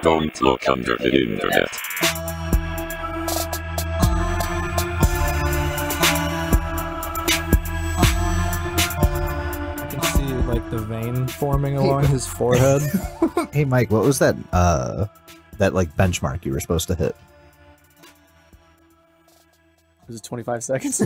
Don't look under the internet. I can see like the vein forming along his forehead. Hey Mike, what was that like benchmark you were supposed to hit? Was it 25 seconds?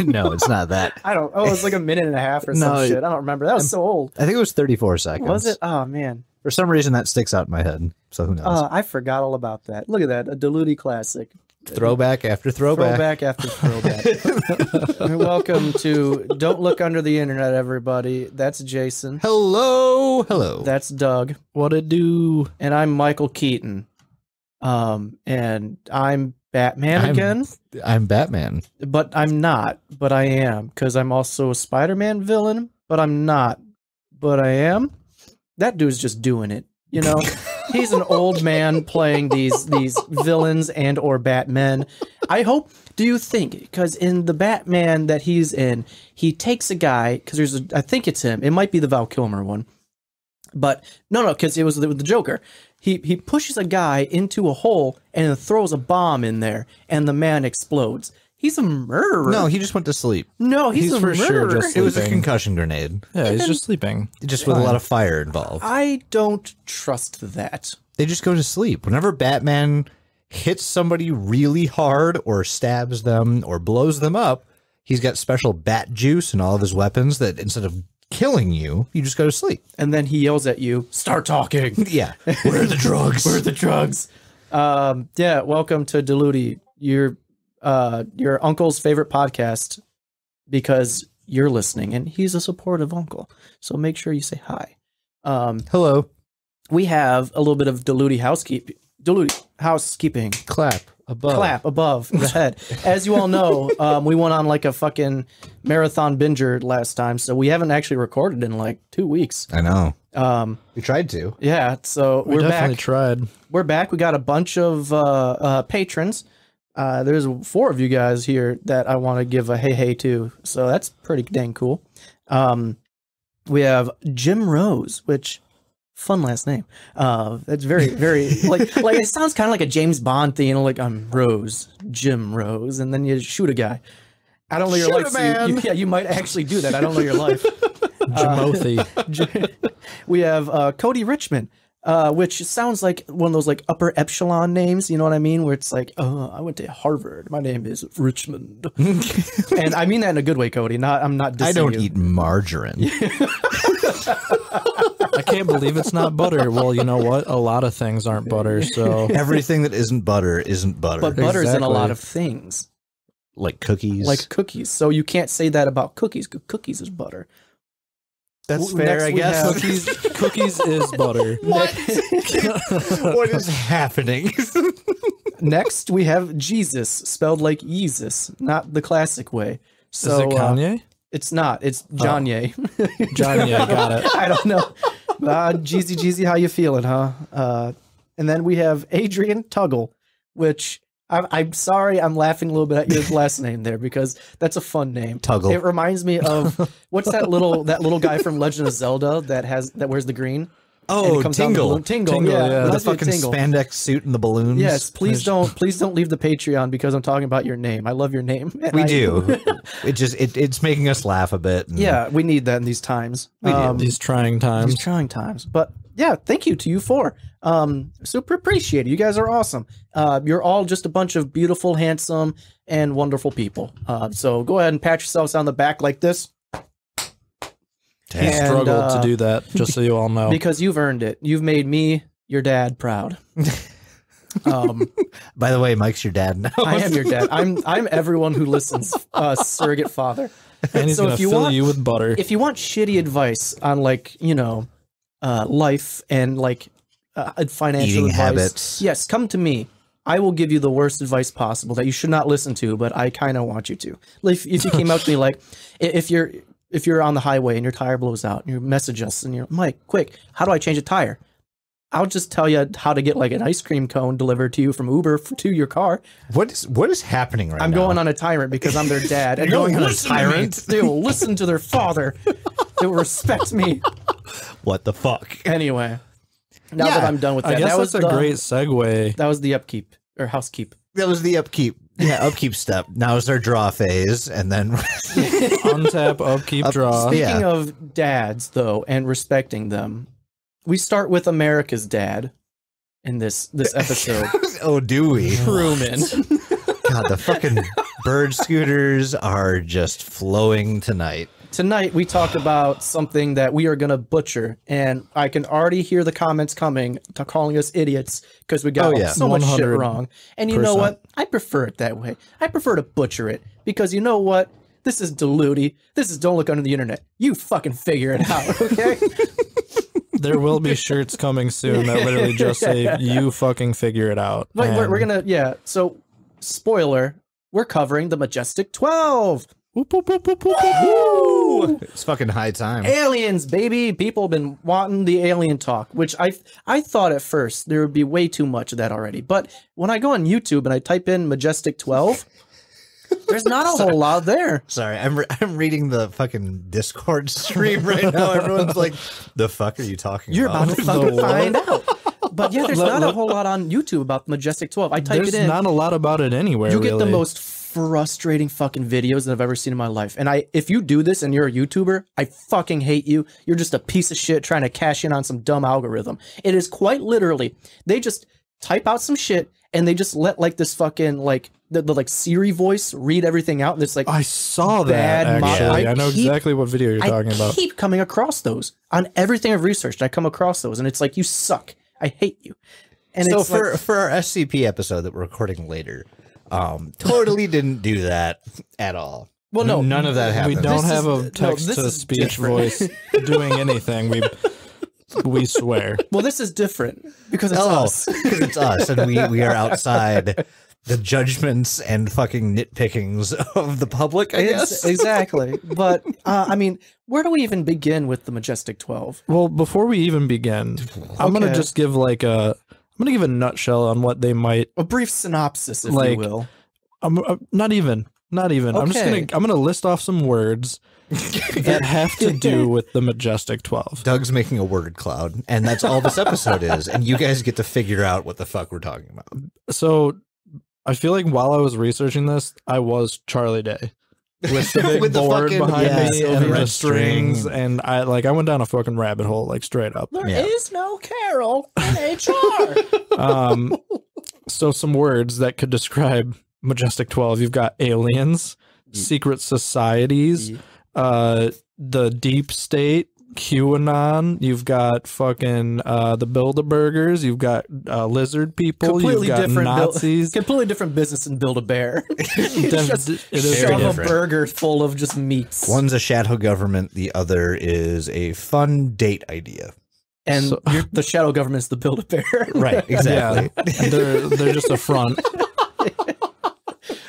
No, it's not that. I don't. Oh, it was like a minute and a half or some shit. I don't remember. That was so old. I think it was 34 seconds. Was it? Oh man. For some reason that sticks out in my head. So who knows? I forgot all about that. Look at that. A Diluti classic. Throwback after throwback. Throwback after throwback. Welcome to Don't Look Under the Internet, everybody. That's Jason. Hello. Hello. That's Doug. What it do? And I'm Michael Keaton. And I'm Batman again. I'm Batman. But I'm not. But I am. Because I'm also a Spider-Man villain. But I'm not. But I am. That dude's just doing it. You know? He's an old man playing these villains and or Batmen. I hope. Do you think? Because in the Batman that he's in, he takes a guy. Because I think it's him. It might be the Val Kilmer one. But no, because it was the Joker. He pushes a guy into a hole and throws a bomb in there, and the man explodes. He's a murderer. No, he just went to sleep. No, he's a for murderer. sure just It was a sleeping. concussion grenade. Yeah, he's just sleeping. Just with a lot of fire involved. I don't trust that. They just go to sleep. Whenever Batman hits somebody really hard or stabs them or blows them up, he's got special bat juice in all of his weapons that instead of killing you, you just go to sleep. And then he yells at you, "Start talking." Yeah. Where are the drugs? Where are the drugs? Yeah, welcome to Diluti, your uncle's favorite podcast, because you're listening and he's a supportive uncle. So make sure you say hi. Hello. We have a little bit of Diluti housekeeping. Clap above. Clap above the head. As you all know, we went on like a fucking marathon binger last time, so we haven't actually recorded in like 2 weeks. I know. We tried to. Yeah, so We we're definitely back. tried. We're back. We got a bunch of patrons. There's 4 of you guys here that I want to give a hey to, so that's pretty dang cool. We have Jim Rose, which fun last name. That's very like it sounds kind of like a James Bond thing, you know, like I'm Rose, Jim Rose, and then you shoot a guy. I don't know your life. So yeah, you might actually do that. I don't know your life. Jamothi. We have Cody Richmond. Which sounds like one of those like upper echelon names, you know what I mean? Where it's like, I went to Harvard. My name is Richmond. And I mean that in a good way, Cody. I'm not dissing I don't you. eat margarine. I can't believe it's not butter. Well, you know what? A lot of things aren't butter, so Everything that isn't butter isn't butter. But butter's in a Exactly. lot of things. like cookies. Like cookies. So you can't say that about cookies. Cookies is butter. That's Next fair, I we guess. have- cookies is butter. What is happening? Next, we have Jesus, spelled like Yeezus, not the classic way. So, Is it Kanye? It's not. It's Janye. Johnny, I got it. I don't know. Jeezy, how you feeling, huh? And then we have Adrian Tuggle, which I'm sorry, I'm laughing a little bit at your last name there because that's a fun name. Tuggle. It reminds me of what's that little guy from Legend of Zelda that wears the green. And Oh, it comes down the Tingle. balloon. Tingle, Tingle, yeah. yeah. It The must be fucking Tingle. spandex suit and the balloons. Yes, please don't leave the Patreon because I'm talking about your name. I love your name. And We do. It's making us laugh a bit. and- Yeah, we need that in these times. We do. These trying times. These trying times. But yeah, thank you to you four. Super appreciate it. You guys are awesome. You're all just a bunch of beautiful, handsome, and wonderful people. So go ahead and pat yourselves on the back like this. He And, struggled to do that, just so you all know. Because you've earned it. You've made me, your dad, proud. By the way, Mike's your dad now. I am your dad. I'm everyone who listens. Surrogate father. And he's So gonna if you fill want- you with butter. If you want shitty advice on life and financial Eating advice, habits. yes, come to me. I will give you the worst advice possible that you should not listen to, but I kind of want you to. If you came out to me like, if you're on the highway and your tire blows out and you message us and you're Mike, quick, how do I change a tire? I'll just tell you how to get like an ice cream cone delivered to you from Uber to your car. What is happening right now? I'm going on a tyrant because I'm their dad. And You're they'll going on a listen to me. tyrant? They will listen to their father. They will respect me. What the fuck? Anyway, now that I'm done with that, I guess that was that's a great segue. That was the upkeep or housekeep. That was the upkeep. Yeah, upkeep step. Now is our draw phase, and then Untap, upkeep, draw. Speaking of dads, though, and respecting them, we start with America's dad in this episode. oh, do we? Truman. God, the fucking bird scooters are just flowing tonight. Tonight, we talk about something that we are going to butcher, and I can already hear the comments coming to calling us idiots because we got so much shit wrong. And you know what? I prefer it that way. I prefer to butcher it because you know what? This is Diluti. This is Don't Look Under the Internet. You fucking figure it out, okay? There will be shirts coming soon that literally just say, you fucking figure it out. But we're going to, so spoiler, we're covering the Majestic 12. Whoop, whoop, whoop, whoop, whoop, whoop. It's fucking high time. Aliens, baby. People have been wanting the alien talk, which I thought at first there would be way too much of that already. But when I go on YouTube and I type in Majestic 12, there's not a whole lot there. Sorry, I'm reading the fucking Discord stream right now. Everyone's like, the fuck are you talking You're about? about to fucking find out. But yeah, there's not a whole lot on YouTube about the Majestic 12. I type it in. There's not a lot about it anywhere, You get the most frustrating fucking videos that I've ever seen in my life. And if you do this and you're a YouTuber, I fucking hate you. You're just a piece of shit trying to cash in on some dumb algorithm. It is quite literally, they just type out some shit and they just let like this fucking like the like Siri voice read everything out. And it's like, I saw that actually. I know exactly what video you're talking about. I keep coming across those on everything I've researched. I come across those and it's like, you suck. I hate you. And so it's for our SCP episode that we're recording later, totally didn't do that at all. Well, no, none of that happened. We don't have a text-to-speech voice doing anything. We swear. Well, this is different because it's us. Because it's us, and we are outside the judgments and fucking nitpickings of the public, I guess. Exactly. But, I mean, where do we even begin with the Majestic 12? Well, before we even begin, I'm going to just give like I'm going to give a nutshell on what they might... A brief synopsis, if you will. Not even. Okay. I'm gonna list off some words that have to do with the Majestic 12. Doug's making a word cloud, and that's all this episode is, and you guys get to figure out what the fuck we're talking about. So I feel like while I was researching this, I was Charlie Day. With the big With the board fucking- behind yes, me and and the the red strings, string. and I went down a fucking rabbit hole, like straight up. There is no Carol in HR. So some words that could describe Majestic 12. You've got aliens, secret societies, the deep state, QAnon. You've got fucking the Bilderbergers. You've got lizard people. You've got Nazis. Completely different business than Build-A-Bear. It is Shove a different. burger full of just meats. One's a shadow government, the other is a fun date idea. And the shadow government's the Build-A-Bear. Right, exactly. Yeah, they're just a front.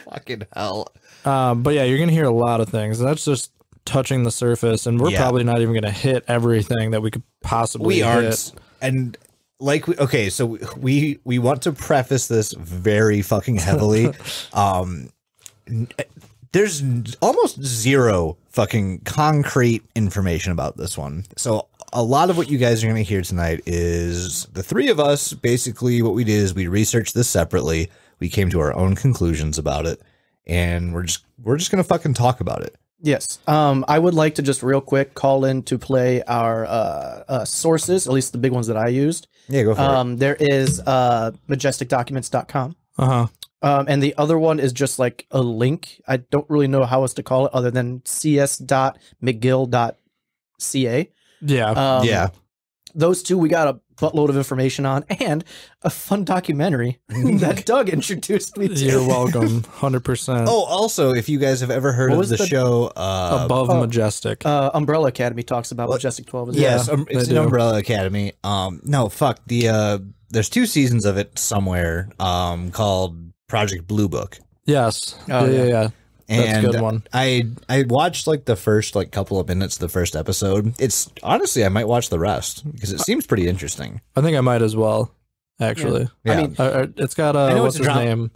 Fucking hell. But yeah, you're gonna hear a lot of things. That's just touching the surface, and we're probably not even gonna hit everything that we could possibly hit. aren't. And like, so we want to preface this very fucking heavily. There's almost zero fucking concrete information about this one. So a lot of what you guys are going to hear tonight is the three of us. Basically what we did is we researched this separately. We came to our own conclusions about it, and we're just going to fucking talk about it. Yes. I would like to just real quick call in to play our sources, at least the big ones that I used. Yeah, go for it. There is majesticdocuments.com. Uh-huh. And the other one is just like a link. I don't really know how else to call it other than cs.mcgill.ca. Yeah. Yeah. Those two we got a buttload of information on, and a fun documentary that Doug introduced me to. You're welcome. 100%. Oh, also, if you guys have ever heard What of was the the- show Above Majestic. Umbrella Academy talks about Majestic 12 as well. yes, it's they an do. Umbrella Academy. No, fuck. There's 2 seasons of it somewhere called Project Blue Book. Yes. Oh, yeah. And a good one. I watched like the first like couple of minutes of the first episode. It's honestly I might watch the rest because it seems pretty interesting. I think I might as well, actually. Yeah. I mean, It's got know what's it's his a name?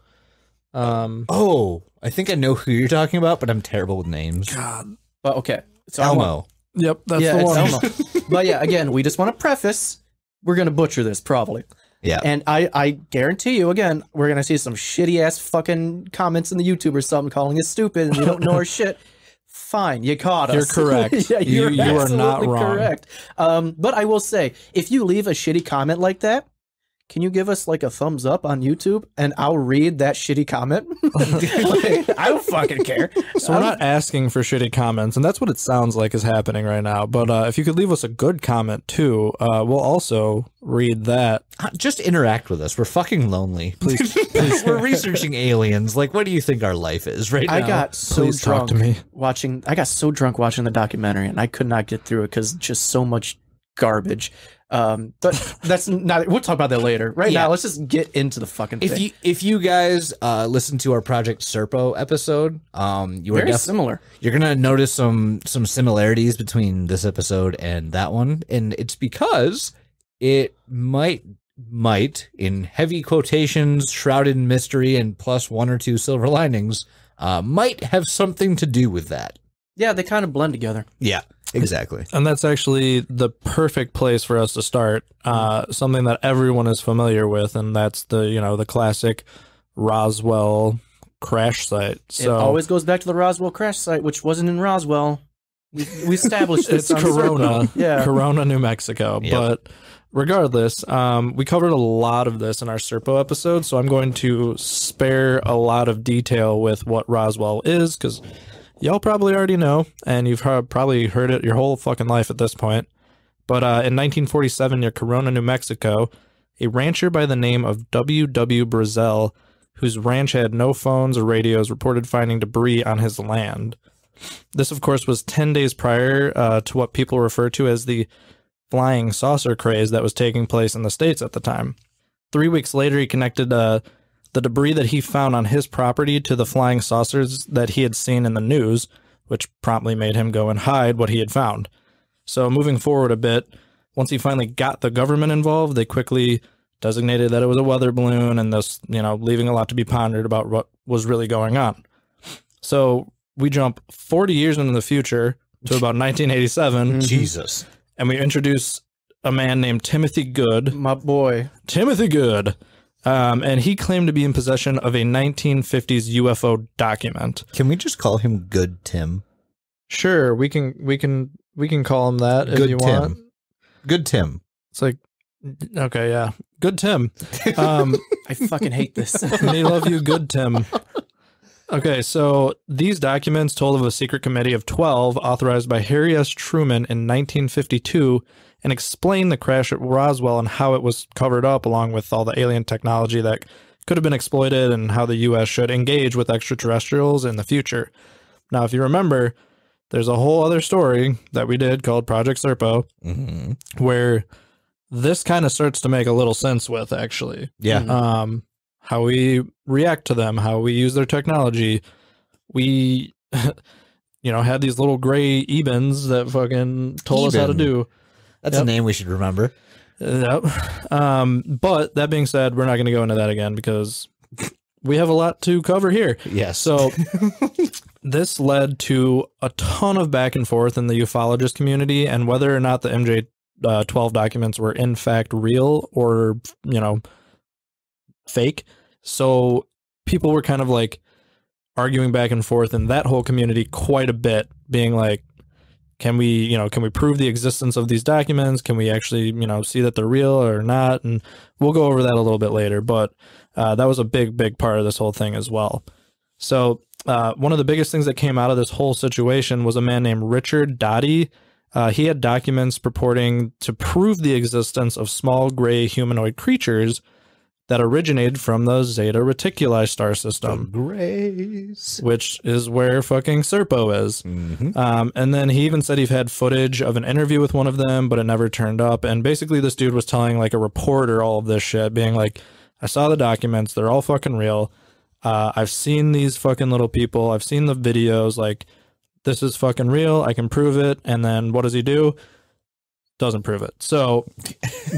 Oh, I think I know who you're talking about, but I'm terrible with names. God. but okay. So Elmo. Yep, that's Yeah, the it's one. Elmo. But yeah, again, we just want to preface, we're going to butcher this probably. Yeah. And I guarantee you, again, we're going to see some shitty ass fucking comments in the YouTube or something calling us stupid and we don't know our shit. Fine, you caught us. You're correct. Yeah, you're You are not absolutely wrong. correct. But I will say, if you leave a shitty comment like that, can you give us like a thumbs up on YouTube and I'll read that shitty comment? Like, I don't fucking care. So we're not asking for shitty comments, and that's what it sounds like is happening right now. But if you could leave us a good comment too, we'll also read that. Just interact with us. We're fucking lonely. Please, We're researching aliens. Like, what do you think our life is right now? I got so Please talk drunk to me. watching. I got so drunk watching the documentary, and I could not get through it because just so much garbage. But that's not. We'll talk about that later. Right Yeah. now, let's just get into the fucking thing. If you guys listen to our Project Serpo episode, you are Very similar. you're gonna notice some similarities between this episode and that one, and it's because it might in heavy quotations, shrouded in mystery, and plus one or two silver linings, might have something to do with that. Yeah, they kind of blend together. Yeah, exactly. And that's actually the perfect place for us to start. Something that everyone is familiar with, and that's the classic Roswell crash site. So It always goes back to the Roswell crash site, which wasn't in Roswell. We established it's this on Corona, Yeah. Corona, New Mexico. Yep. But regardless, we covered a lot of this in our Serpo episode, so I'm going to spare a lot of detail with what Roswell is, because y'all probably already know, and you've probably heard it your whole fucking life at this point. But in 1947, near Corona, New Mexico, a rancher by the name of W.W. Brazel, whose ranch had no phones or radios, reported finding debris on his land. This, of course, was 10 days prior to what people refer to as the flying saucer craze that was taking place in the States at the time. 3 weeks later, he connected the debris that he found on his property to the flying saucers that he had seen in the news, which promptly made him go and hide what he had found. So moving forward a bit, once he finally got the government involved, they quickly designated that it was a weather balloon, and thus, leaving a lot to be pondered about what was really going on. So we jump 40 years into the future to about 1987, Jesus. and we introduce a man named Timothy Good. My boy. Timothy Good. And he claimed to be in possession of a 1950s UFO document. Can we just call him Good Tim? Sure, we can call him that if Good you Tim. want. Good Tim. It's like, okay, yeah, Good Tim. I fucking hate this. Me love you, Good Tim. Okay, so these documents told of a secret committee of 12 authorized by Harry S. Truman in 1952 and explained the crash at Roswell and how it was covered up, along with all the alien technology that could have been exploited and how the U.S. should engage with extraterrestrials in the future. Now, if you remember, there's a whole other story that we did called Project Serpo, where this kind of starts to make a little sense with, actually. Yeah. How we react to them, how we use their technology. We, had these little gray Ebens that fucking told us how to Eben. do. That's a name we should remember. Yep. But that being said, we're not going to go into that again because we have a lot to cover here. Yes. So this led to a ton of back and forth in the ufologist community, and whether or not the MJ12 documents were in fact real or, fake. So people were kind of like arguing back and forth in that whole community quite a bit, being like, can we prove the existence of these documents? Can we actually, see that they're real or not? And we'll go over that a little bit later, but that was a big part of this whole thing as well. So one of the biggest things that came out of this whole situation was a man named Richard Doty. He had documents purporting to prove the existence of small gray humanoid creatures that originated from the Zeta Reticuli star system, Grace. which is where fucking Serpo is. And then he even said he had footage of an interview with one of them, but it never turned up. And basically this dude was telling like a reporter all of this shit, being like, I saw the documents, they're all fucking real. I've seen these fucking little people. I've seen the videos. Like, this is fucking real. I can prove it. And then what does he do? Doesn't prove it. So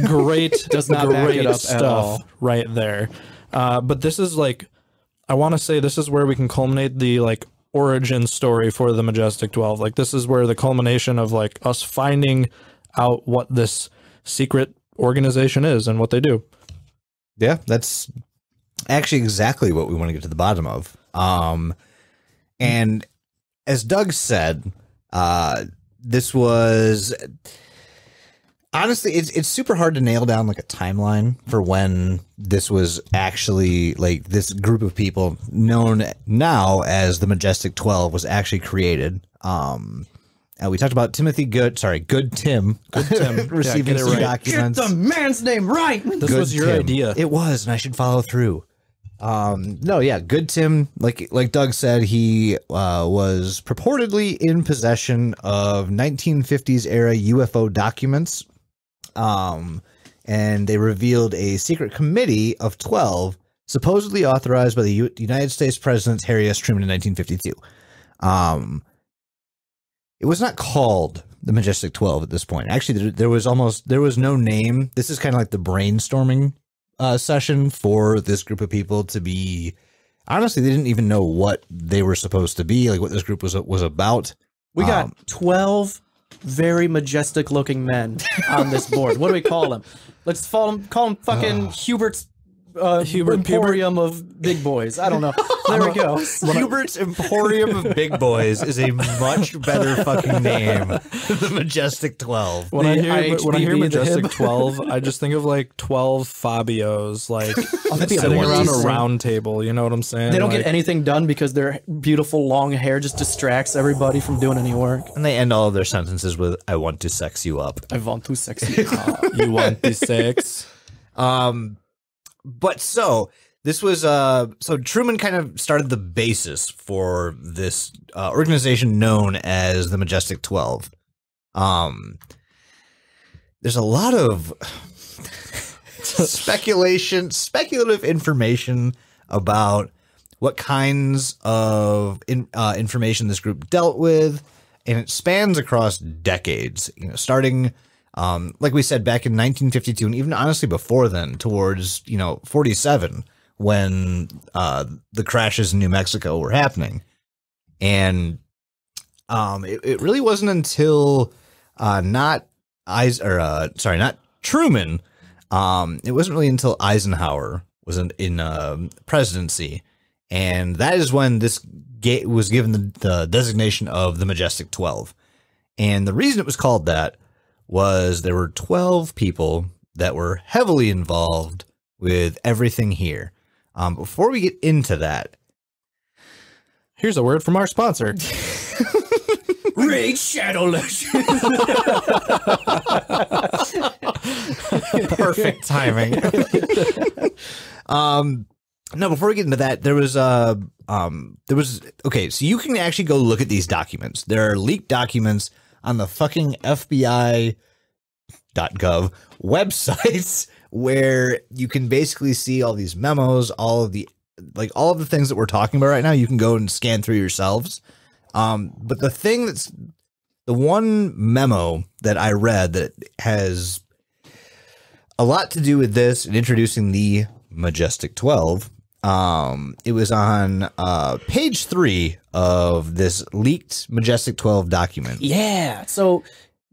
great, Does not back it up at stuff all. right there. But this is like, I want to say this is where we can culminate the like origin story for the Majestic 12. Like, this is where the culmination of like us finding out what this secret organization is and what they do. Yeah, that's actually exactly what we want to get to the bottom of. And as Doug said, this was honestly, it's super hard to nail down like a timeline for when this was actually like this group of people known now as the Majestic 12 was actually created. We talked about Good Tim receiving it some right. documents. Get the man's name right. This was your idea. It was, and I should follow through. No, yeah, Good Tim, like Doug said, he was purportedly in possession of 1950s era UFO documents. And they revealed a secret committee of 12, supposedly authorized by the United States President Harry S. Truman in 1952. It was not called the Majestic 12 at this point. Actually, there was no name. This is kind of like the brainstorming session for this group of people to be. Honestly, they didn't even know what they were supposed to be, like what this group was about. We got 12 very majestic looking men on this board. What do we call them? Let's call them fucking Hubert's Emporium of Big Boys. I don't know. There we go. Hubert's Emporium of Big Boys is a much better fucking name than the Majestic 12. When I hear IHBB, Majestic 12, I just think of like 12 Fabios, like that'd be sitting around a amazing. round table. You know what I'm saying? They don't Like, get anything done because their beautiful long hair just distracts everybody from doing any work. And they end all of their sentences with, "I want to sex you up." I want to sexy. You want the sex? But so this was so Truman kind of started the basis for this organization known as the Majestic 12. There's a lot of speculative information about what kinds of information this group dealt with, and it spans across decades. You know, starting. Like we said, back in 1952, and even honestly before then, towards 47, when the crashes in New Mexico were happening, and it really wasn't until not Truman. It wasn't really until Eisenhower was in presidency, and that is when this was given the designation of the Majestic 12, and the reason it was called that was there were 12 people that were heavily involved with everything here. Before we get into that, Here's a word from our sponsor. Raid Shadow Legends. perfect timing. No, before we get into that, there was okay, so you can actually go look at these documents. There are leaked documents on the fucking FBI.gov websites where you can basically see all these memos, all of the things that we're talking about right now. You can go and scan through yourselves. But the one memo that I read that has a lot to do with this and introducing the Majestic 12. It was on page 3 of this leaked Majestic 12 document. Yeah. So,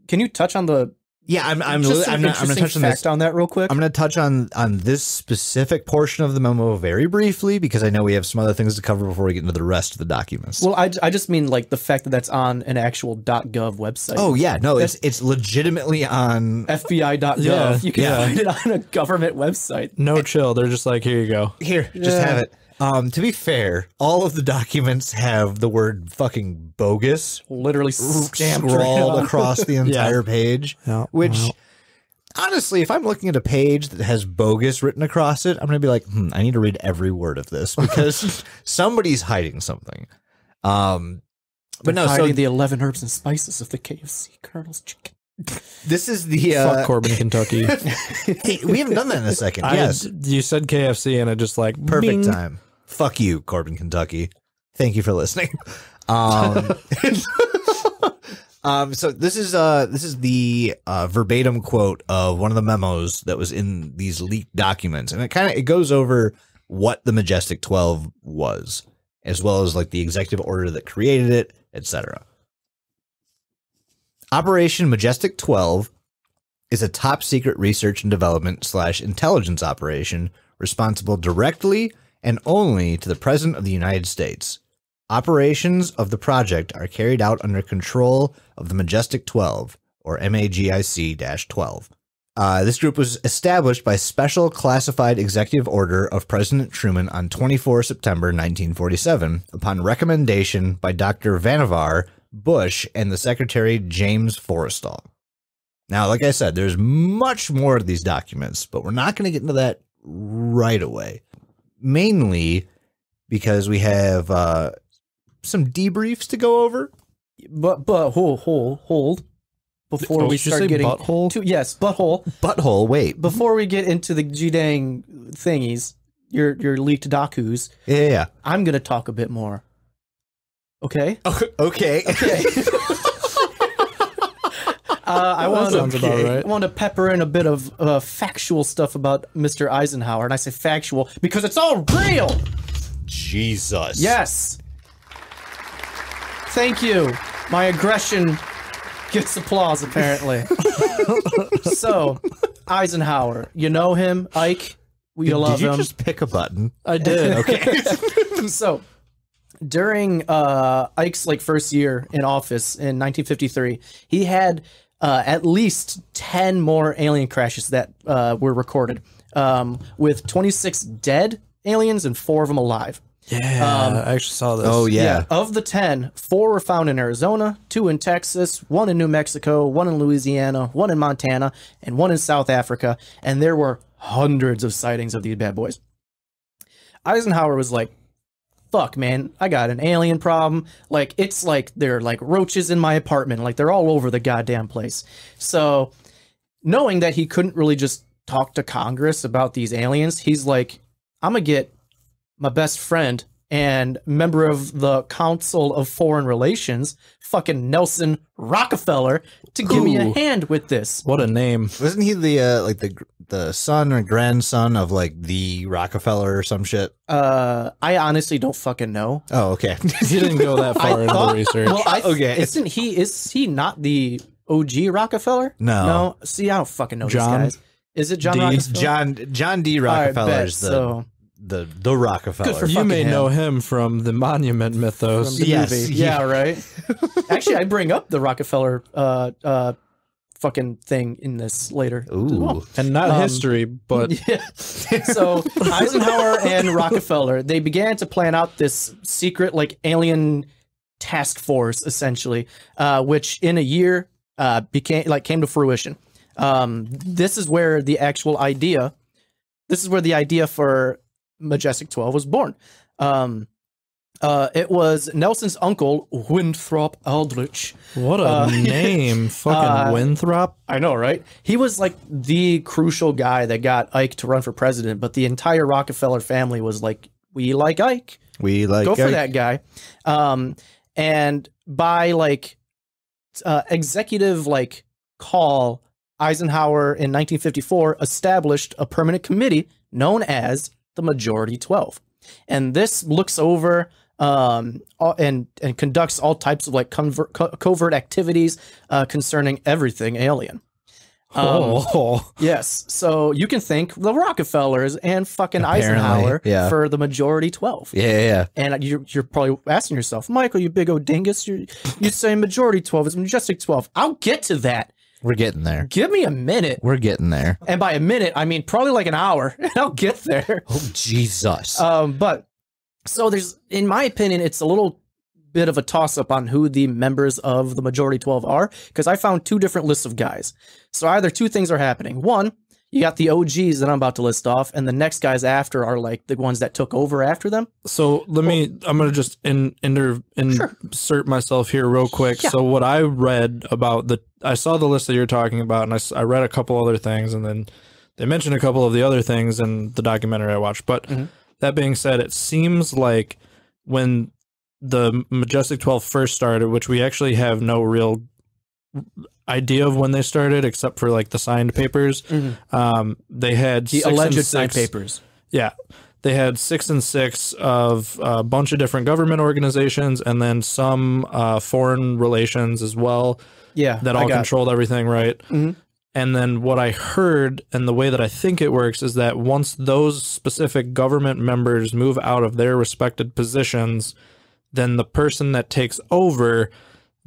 can you touch on the? Yeah, I'm going to touch on this on that real quick. I'm going to touch on this specific portion of the memo very briefly because I know we have some other things to cover before we get into the rest of the documents. Well, I just mean like the fact that that's on an actual .gov website. Oh yeah, no, it's legitimately on FBI.gov. Yeah, You can yeah. find it on a government website. No chill. They're just like, here you go. Here, just have it. To be fair, all of the documents have the word fucking bogus Literally stamped scrawled right across the entire page, Yeah, which yeah. honestly, if I'm looking at a page that has bogus written across it, I'm going to be like, I need to read every word of this because somebody's hiding something. But no, so the 11 herbs and spices of the KFC Colonel's chicken. this is the Fuck Corbin, Kentucky. hey, we haven't done that in a second. Yes, You said KFC and it just like perfect bing. time. Fuck you, Corbin, Kentucky. Thank you for listening. So this is the verbatim quote of one of the memos that was in these leaked documents, and it goes over what the Majestic 12 was, as well as like the executive order that created it, etc. Operation Majestic 12 is a top secret research and development / intelligence operation responsible directly and only to the President of the United States. Operations of the project are carried out under control of the Majestic 12, or MAGIC-12. This group was established by special classified executive order of President Truman on 24 September 1947, upon recommendation by Dr. Vannevar Bush and the Secretary James Forrestal. Now, like I said, there's much more to these documents, but we're not going to get into that right away. Mainly because we have some debriefs to go over. But hold. Before we start getting butthole? Butthole. Wait. Before we get into the G-dang thingies, your leaked docus. Yeah. I'm gonna talk a bit more. Okay. Okay. I want to pepper in a bit of factual stuff about Mr. Eisenhower, and I say factual because it's all real. Jesus. Yes. Thank you. My aggression gets applause, apparently. So, Eisenhower, you know him, Ike. We love him. Did you just pick a button? I did. Okay. So, during Ike's first year in office in 1953, he had at least 10 more alien crashes that were recorded, with 26 dead aliens and 4 of them alive. Yeah, I actually saw this. Oh, yeah. Of the 10, 4 were found in Arizona, 2 in Texas, 1 in New Mexico, 1 in Louisiana, 1 in Montana, and 1 in South Africa. And there were hundreds of sightings of these bad boys. Eisenhower was like, fuck, man, I got an alien problem. It's like they're like roaches in my apartment. Like, they're all over the goddamn place. So, knowing that he couldn't really just talk to Congress about these aliens, he's like, I'm going to get my best friend and member of the Council of Foreign Relations, fucking Nelson Rockefeller, to give me a hand with this. What a name. Wasn't he the son or grandson of the Rockefeller or some shit? I honestly don't fucking know. Oh, okay. He didn't go that far into the research. Well, okay. Is he not the OG Rockefeller? No. See, I don't fucking know John these guys. Is it John D. Rockefeller? John D. Rockefeller is the Rockefeller. Good for You may him. know him from the Monument mythos. From the Yes. movie. Yeah, right. Actually, I bring up the Rockefeller fucking thing in this later. Ooh. As well. And not history, but Yeah. So Eisenhower and Rockefeller, they began to plan out this secret alien task force, essentially, which in a year came to fruition. This is where the idea for Majestic 12 was born. It was Nelson's uncle, Winthrop Aldrich. what a name. Fucking Winthrop. I know, right? He was the crucial guy that got Ike to run for president, but the entire Rockefeller family was like, we like Ike. We like Go for that guy. And by executive call, Eisenhower in 1954 established a permanent committee known as the Majority 12. And this looks over and conducts all types of covert activities concerning everything alien. Yes, so you can thank the Rockefellers and fucking Eisenhower for the Majority 12. Yeah. And you're probably asking yourself, Michael, you big old dingus, you say Majority 12 is Majestic 12. I'll get to that. We're getting there. Give me a minute. We're getting there. And by a minute, I mean probably an hour, and I'll get there. Oh, Jesus. But so in my opinion, it's a little bit of a toss-up on who the members of the Majority 12 are, because I found 2 different lists of guys. So either 2 things are happening. One, you got the OGs that I'm about to list off, and the next guys after are the ones that took over after them. So I'm going to just insert myself here real quick. Yeah. So what I read about I saw the list that you're talking about, and I read a couple other things, and then they mentioned a couple of the other things in the documentary I watched. But That being said, it seems like when the Majestic 12 first started, which we actually have no real idea of when they started, except for like the signed papers, they had The alleged signed papers. Yeah. They had 6 and 6 of a bunch of different government organizations and then some foreign relations as well. Yeah. That all controlled everything, right? And then what I heard and the way that I think it works is that once those specific government members move out of their respected positions, then the person that takes over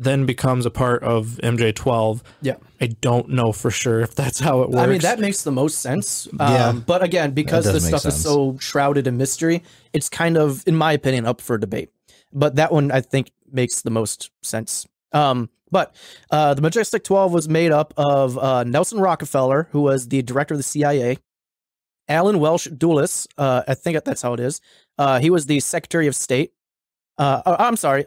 then becomes a part of MJ12. Yeah. I don't know for sure if that's how it works. I mean, that makes the most sense. But again, because this stuff is so shrouded in mystery, it's kind of, in my opinion, up for debate. But that one, I think, makes the most sense. But the Majestic 12 was made up of Nelson Rockefeller, who was the director of the CIA, Alan Welsh Dulles, I think that's how it is. He was the Secretary of State. I'm sorry.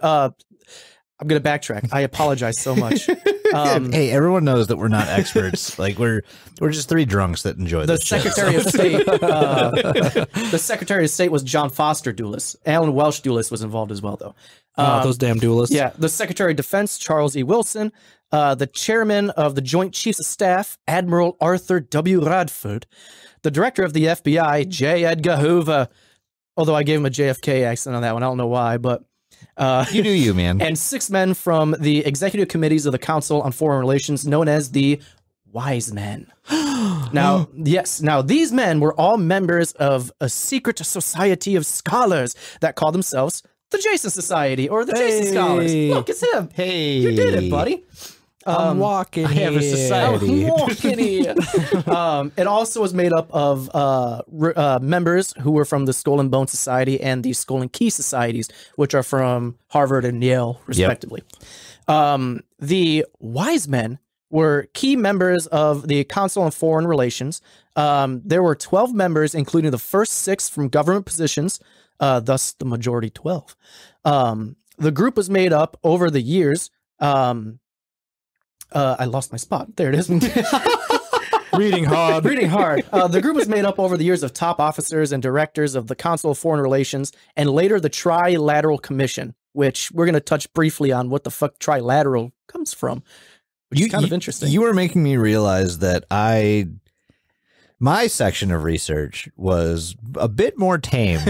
I'm going to backtrack. I apologize so much. Hey, everyone knows that we're not experts. Like we're just three drunks that enjoy the this Secretary of State. The Secretary of State was John Foster Dulles. Alan Welsh Dulles was involved as well, though. Those damn duelists. Yeah, the Secretary of Defense, Charles E. Wilson. The Chairman of the Joint Chiefs of Staff, Admiral Arthur W. Radford. The Director of the FBI, J. Edgar Hoover. Although I gave him a JFK accent on that one. I don't know why, but... you do you, man. And 6 men from the executive committees of the Council on Foreign Relations, known as the Wise Men. Now, these men were all members of a secret society of scholars that called themselves the Jason Society or the Jason Scholars. Look, it's him. Hey, you did it, buddy. I'm walking. I have a society. I'm walking here. It also was made up of members who were from the Skull and Bone Society and the Skull and Key Societies, which are from Harvard and Yale, respectively. Yep. The Wise Men were key members of the Council on Foreign Relations. There were 12 members, including the first 6 from government positions, thus the majority 12. The group was made up over the years. I lost my spot. There it is. Reading hard. Reading hard. The group was made up over the years of top officers and directors of the Council of Foreign Relations and later the Trilateral Commission, which we're going to touch briefly on what the fuck trilateral comes from, which is kind of interesting. You were making me realize that my section of research was a bit more tame.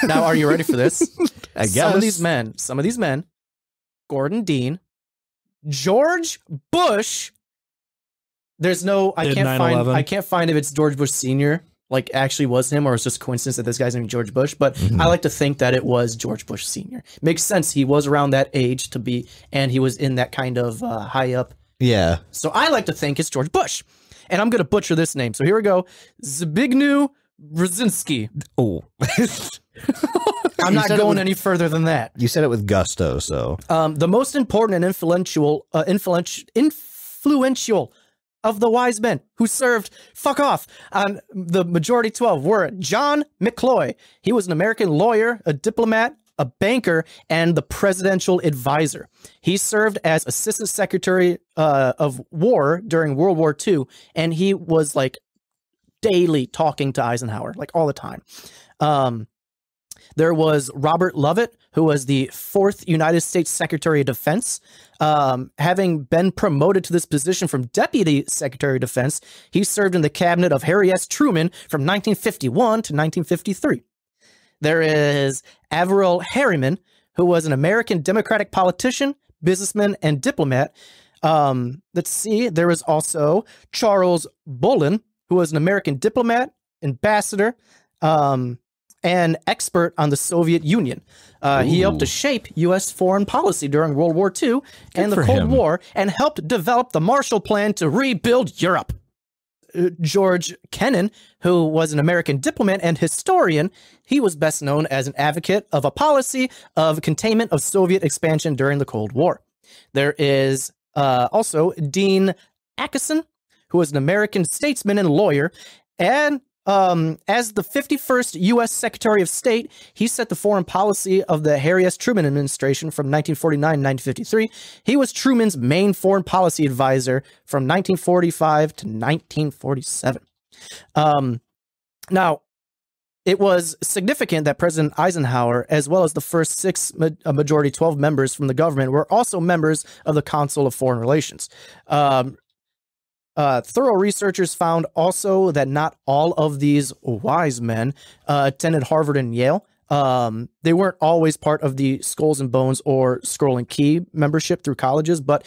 Now, are you ready for this? I guess. Some of these men, Gordon Dean, George Bush. There's no, I can't find if it's George Bush Sr. like actually was him or it's just coincidence that this guy's named George Bush. But I like to think that it was George Bush Sr. Makes sense. He was around that age to be, and he was in that kind of high up. Yeah. So I like to think it's George Bush. And I'm going to butcher this name. So here we go. Zbigniew Brzezinski. Oh. I'm not going any further than that. You said it with gusto, so. The most important and influential of the Wise Men who served, fuck off, on the majority 12 were John McCloy. He was an American lawyer, a diplomat, a banker, and the presidential advisor. He served as Assistant Secretary of War during World War II, and he was like daily talking to Eisenhower, like all the time. There was Robert Lovett, who was the 4th United States Secretary of Defense. Having been promoted to this position from Deputy Secretary of Defense, he served in the cabinet of Harry S. Truman from 1951 to 1953. There is Averell Harriman, who was an American Democratic politician, businessman, and diplomat. Let's see. There was also Charles Bolin, who was an American diplomat, ambassador, and expert on the Soviet Union. He helped to shape U.S. foreign policy during World War II and the Cold War and helped develop the Marshall Plan to rebuild Europe. George Kennan, who was an American diplomat and historian, he was best known as an advocate of a policy of containment of Soviet expansion during the Cold War. There is also Dean Acheson, who was an American statesman and lawyer, and as the 51st U.S. Secretary of State, he set the foreign policy of the Harry S. Truman administration from 1949 to 1953. He was Truman's main foreign policy advisor from 1945 to 1947. Now, It was significant that President Eisenhower, as well as the first 6 majority 12 members from the government, were also members of the Council of Foreign Relations. Thorough researchers found also that not all of these wise men attended Harvard and Yale. They weren't always part of the Skulls and Bones or Scroll and Key membership through colleges, but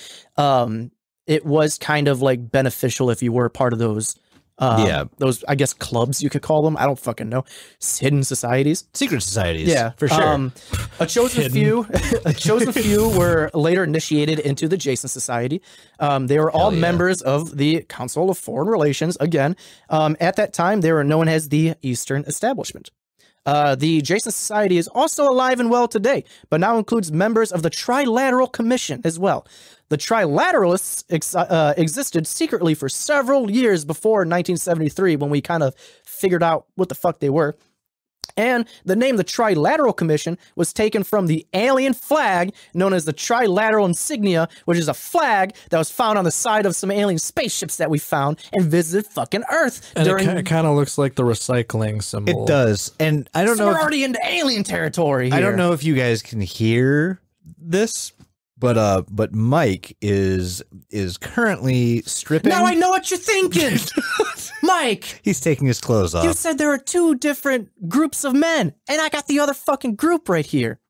it was kind of like beneficial if you were part of those. Those, I guess, clubs you could call them. I don't fucking know. Hidden societies, secret societies. Yeah, for sure. A chosen few were later initiated into the Jason Society. They were all members of the Council of Foreign Relations. Again, at that time, they were known as the Eastern Establishment. The Jason Society is also alive and well today, but now includes members of the Trilateral Commission as well. The Trilateralists existed secretly for several years before 1973, when we kind of figured out what the fuck they were. And the name the Trilateral Commission was taken from the alien flag known as the Trilateral Insignia, which is a flag that was found on the side of some alien spaceships that we found and visited fucking Earth. And it kind of looks like the recycling symbol. It does. And I don't know. We're already into alien territory here. I don't know if you guys can hear this, but Mike is currently stripping. Now I know what you're thinking. Mike, he's taking his clothes off. You said there are 2 different groups of men, and I got the other fucking group right here.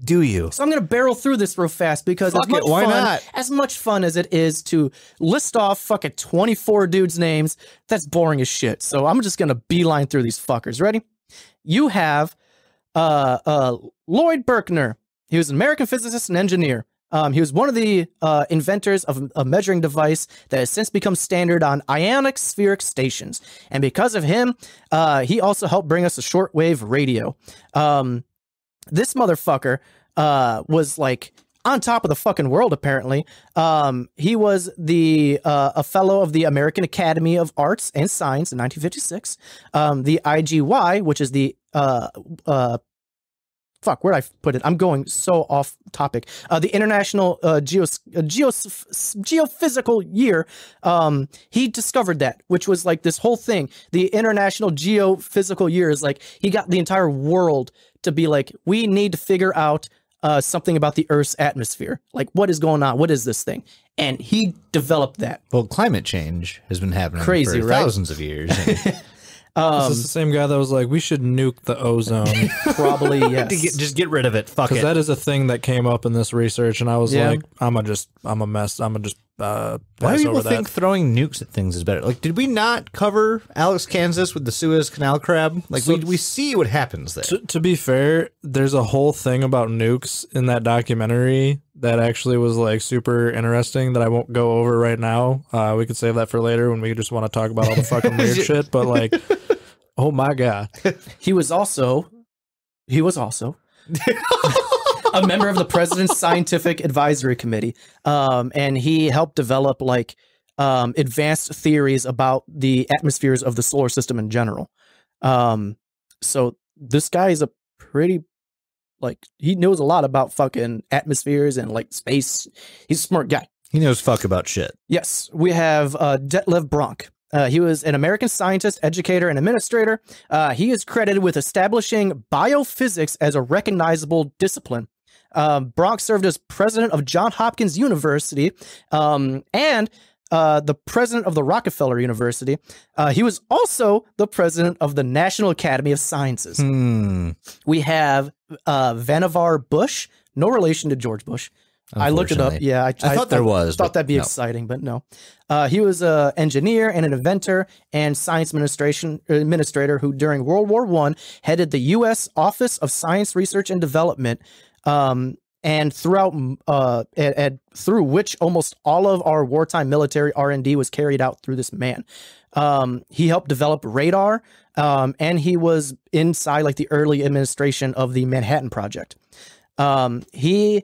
Do you? So I'm going to barrel through this real fast because as much fun as it is to list off fucking 24 dudes' names, that's boring as shit. So I'm just going to beeline through these fuckers. Ready? You have Lloyd Berkner. He was an American physicist and engineer. He was one of the inventors of a measuring device that has since become standard on ionic spheric stations. And because of him, he also helped bring us a shortwave radio. This motherfucker was like on top of the fucking world, apparently. He was a fellow of the American Academy of Arts and Science in 1956. The IGY, which is the where'd I put it? I'm going so off topic. The International Geophysical Year, he discovered that, which was like this whole thing. The International Geophysical Year is like, he got the entire world to be like, we need to figure out something about the Earth's atmosphere. Like, what is going on? What is this thing? And he developed that. Well, climate change has been happening for thousands of years. Is this the same guy that was like, we should nuke the ozone? Probably, yes. Just get rid of it. Fuck it. Because that is a thing that came up in this research, and I was like, I'm a mess. I'm gonna just Why do people think throwing nukes at things is better? Like, did we not cover Alex, Kansas with the Suez Canal crab? Like, so, we see what happens there. To be fair, there's a whole thing about nukes in that documentary that actually was like super interesting that I won't go over right now. We could save that for later when we just want to talk about all the fucking weird shit. But like, oh my god, he was also a member of the President's Scientific Advisory Committee, and he helped develop like advanced theories about the atmospheres of the solar system in general. So this guy is a pretty, like, he knows a lot about fucking atmospheres and like space. He's a smart guy. He knows fuck about shit. Yes, we have Detlev Bronk. He was an American scientist, educator, and administrator. He is credited with establishing biophysics as a recognizable discipline. Bronk served as president of Johns Hopkins University and the president of the Rockefeller University. He was also the president of the National Academy of Sciences. We have Vannevar Bush, no relation to George Bush. I looked it up. Yeah, I thought there was. Thought that'd be exciting, but no. He was an engineer and an inventor and science administrator who, during World War I, headed the U.S. Office of Science Research and Development, and throughout through which almost all of our wartime military R&D was carried out through this man. He helped develop radar, and he was inside like the early administration of the Manhattan Project. He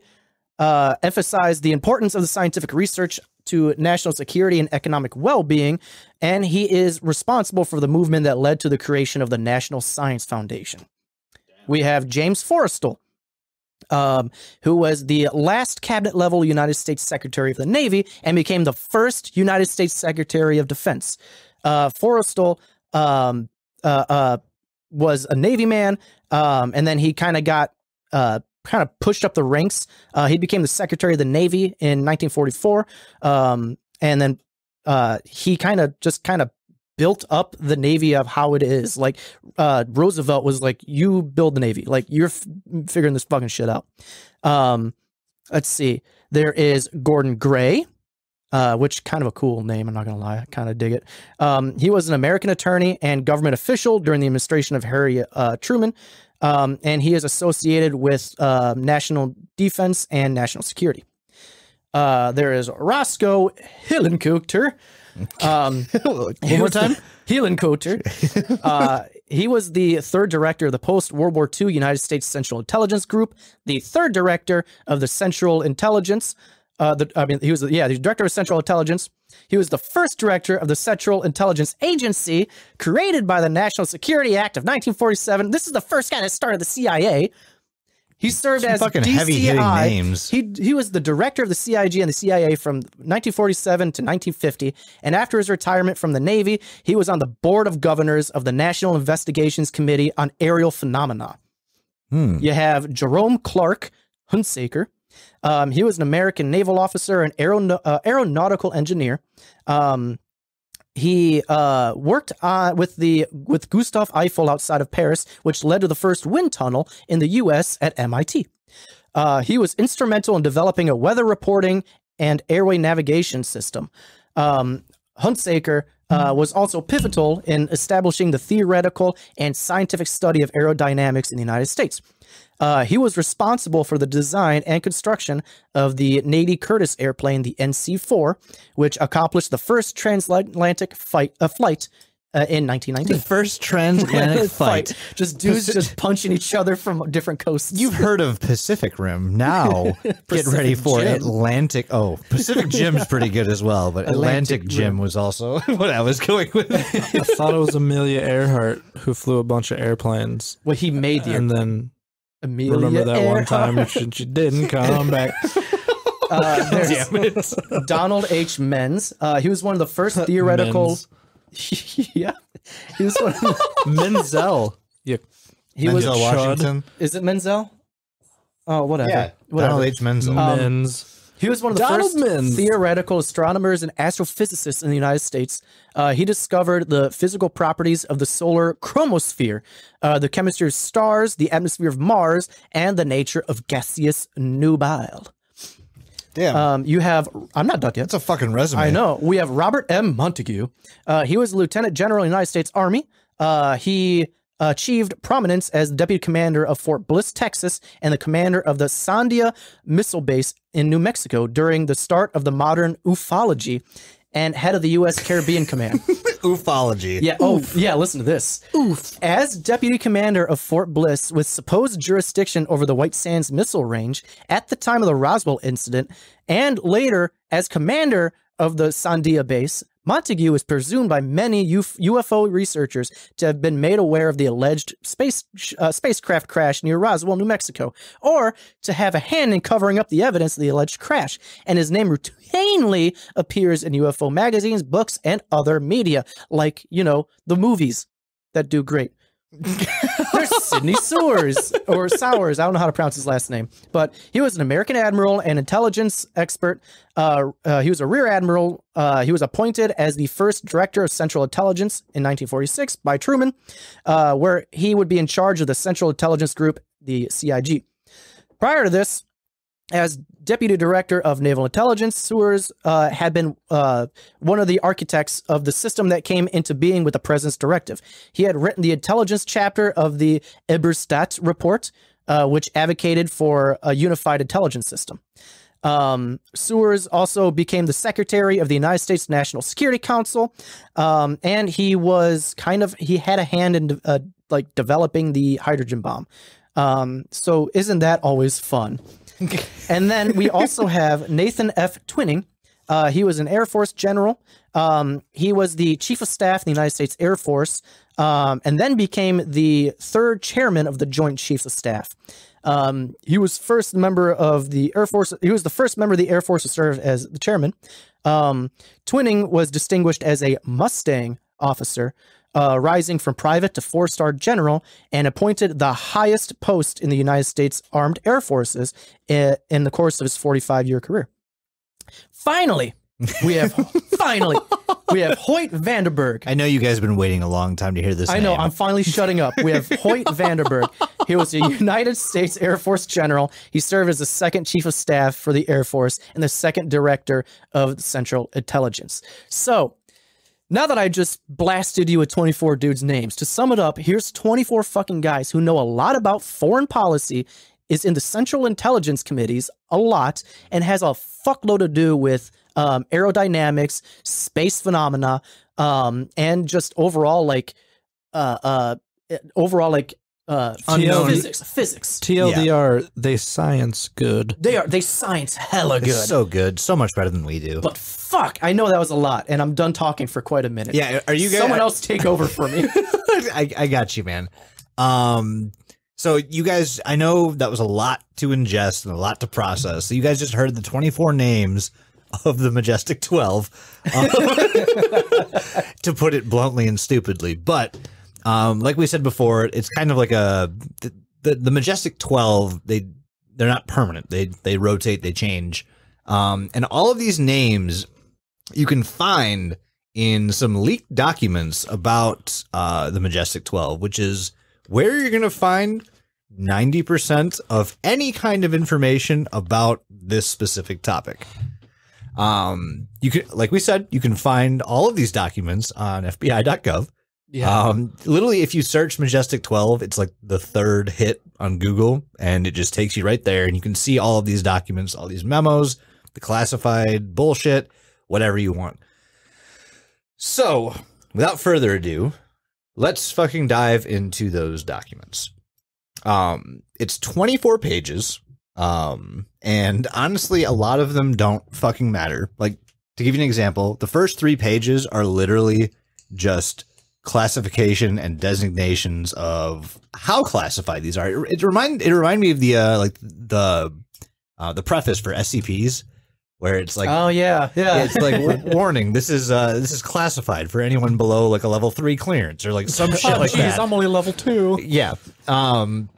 emphasized the importance of the scientific research to national security and economic well-being, and he is responsible for the movement that led to the creation of the National Science Foundation. We have James Forrestal, who was the last cabinet-level United States Secretary of the Navy and became the first United States Secretary of Defense. Forrestal was a Navy man, and then he kind of got kind of pushed up the ranks. He became the Secretary of the Navy in 1944, and then he kind of built up the Navy of how it is. Like Roosevelt was like, you build the Navy, like you're figuring this fucking shit out. Let's see. There is Gordon Gray, which kind of a cool name. I'm not going to lie. I kind of dig it. He was an American attorney and government official during the administration of Harry Truman. And he is associated with national defense and national security. There is Roscoe Hillenkoetter. One more time. Hillenkoetter. He was the third director of the post-World War II United States Central Intelligence Group, the third director of the Central Intelligence. He was the director of Central Intelligence. He was the first director of the Central Intelligence Agency, created by the National Security Act of 1947. This is the first guy that started the CIA. He served as fucking DCI. heavy-hitting names. He was the director of the CIG and the CIA from 1947 to 1950. And after his retirement from the Navy, he was on the board of governors of the National Investigations Committee on Aerial Phenomena. You have Jerome Clark Hunsaker. He was an American naval officer and aeronautical engineer. He worked with Gustav Eiffel outside of Paris, which led to the first wind tunnel in the U.S. at MIT. He was instrumental in developing a weather reporting and airway navigation system. Hunsaker was also pivotal in establishing the theoretical and scientific study of aerodynamics in the United States. He was responsible for the design and construction of the Nady Curtiss airplane, the NC-4, which accomplished the first transatlantic flight in 1919. The first transatlantic fight. Just dudes just punching each other from different coasts. You've heard of Pacific Rim. Now get ready for Gym. Atlantic. Oh, Pacific Gym's pretty good as well, but Atlantic Gym was also what I was going with. I thought it was Amelia Earhart who flew a bunch of airplanes. Well, he made the And then Amelia remember that one Earhart. time she didn't come back. There's Donald H. Menz. He was one of the first theoretical. Menz. Yeah, he was one. Menzel. Yeah. He was. Denzel Washington. Is it Menzel? Oh, whatever. Yeah, Whatever. Donald H. Menzel. Menz. He was one of the Donald first Menz. theoretical astronomers and astrophysicists in the United States. He discovered the physical properties of the solar chromosphere, the chemistry of stars, the atmosphere of Mars, and the nature of gaseous nubile. Damn, You have, I'm not done yet. that's a fucking resume. I know. We have Robert M. Montague. He was Lieutenant General in the United States Army. He achieved prominence as the deputy commander of Fort Bliss, Texas, and the commander of the Sandia Missile Base in New Mexico during the start of the modern ufology, and head of the U.S. Caribbean Command. Ufology. Yeah. Oh, yeah. Listen to this. Oof. As deputy commander of Fort Bliss with supposed jurisdiction over the White Sands Missile Range at the time of the Roswell incident, and later as commander of the Sandia base, Montague is presumed by many UFO researchers to have been made aware of the alleged spacecraft crash near Roswell, New Mexico, or to have a hand in covering up the evidence of the alleged crash. And his name routinely appears in UFO magazines, books, and other media, like, you know, the movies that do great. There's Sidney Sewers, or Sowers. I don't know how to pronounce his last name, but he was an American admiral and intelligence expert. He was a rear admiral. He was appointed as the first director of Central Intelligence in 1946 by Truman, where he would be in charge of the Central Intelligence Group, the CIG. Prior to this, as deputy director of naval intelligence, Sewers had been one of the architects of the system that came into being with the president's directive. He had written the intelligence chapter of the Eberstadt report, which advocated for a unified intelligence system. Sewers also became the secretary of the United States National Security Council, and he had a hand in like developing the hydrogen bomb. So isn't that always fun? And then we also have Nathan F. Twining. He was an Air Force general. He was the chief of staff in the United States Air Force, and then became the third chairman of the Joint Chiefs of Staff. He was first member of the Air Force. He was the first member of the Air Force to serve as the chairman. Twining was distinguished as a Mustang officer. rising from private to 4-star general, and appointed the highest post in the United States Armed Air Forces in the course of his 45-year career. Finally, we have Hoyt Vanderberg. I know you guys have been waiting a long time to hear this. I know. name. I'm finally shutting up. We have Hoyt Vanderberg. He was a United States Air Force general. He served as the second chief of staff for the Air Force and the second director of the Central Intelligence. So now that I just blasted you with 24 dudes' names, to sum it up, here's 24 fucking guys who know a lot about foreign policy, is in the Central Intelligence Committees a lot, and has a fuckload to do with aerodynamics, space phenomena, and just overall Unknown. physics. TLDR, they science good. They science hella It's good. so good, so much better than we do. But fuck, I know that was a lot, and I'm done talking for quite a minute. Yeah, are you guys? Someone else take over for me. I got you, man. So you guys, I know that was a lot to ingest and a lot to process. So you guys just heard the 24 names of the Majestic 12, to put it bluntly and stupidly. But like we said before, it's kind of like the Majestic 12. They're not permanent. They rotate, they change, and all of these names you can find in some leaked documents about the Majestic 12, which is where you're going to find 90% of any kind of information about this specific topic. You can, like we said, you can find all of these documents on FBI.gov. Yeah. Literally, if you search Majestic 12, it's like the third hit on Google, and it just takes you right there, and you can see all of these documents, all these memos, the classified bullshit, whatever you want. So, without further ado, let's fucking dive into those documents. It's 24 pages. And honestly, a lot of them don't fucking matter. Like, to give you an example, the first 3 pages are literally just classification and designations of how classified these are. It remind me of the preface for SCPs, where it's like, Oh yeah. it's like warning, this is classified for anyone below like a level 3 clearance or like some shit like that. I'm only level 2. Yeah. And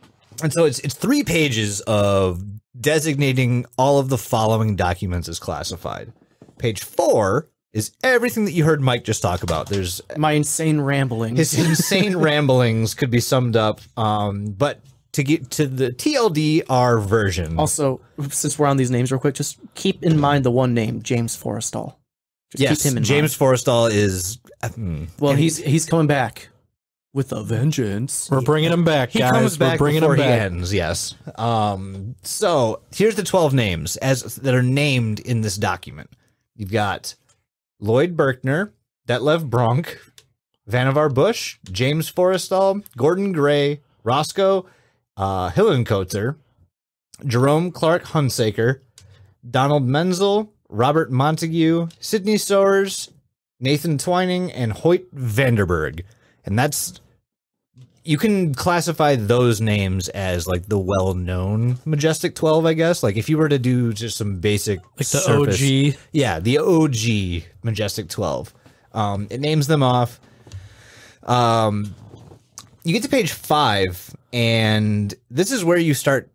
so it's 3 pages of designating all of the following documents as classified. Page 4 is everything that you heard Mike just talk about. There's My insane ramblings. his insane ramblings could be summed up. But to get to the TLDR version. Also, since we're on these names real quick, just keep in mind the one name, James Forrestal. Just Yes, keep him in James Forrestal is. Well, he's coming back with a vengeance. We're bringing him back, He guys. comes back We're bringing before him he back. ends. Yes. So here's the 12 names that are named in this document. You've got Lloyd Berkner, Detlev Bronk, Vannevar Bush, James Forrestal, Gordon Gray, Roscoe Hillenkoetter, Jerome Clark Hunsaker, Donald Menzel, Robert Montague, Sidney Sowers, Nathan Twining, and Hoyt Vanderberg. And that's, you can classify those names as like the well-known Majestic 12, I guess. Like if you were to do just some basic Like the surface- OG. Yeah, the OG Majestic 12. It names them off. You get to page 5, and this is where you start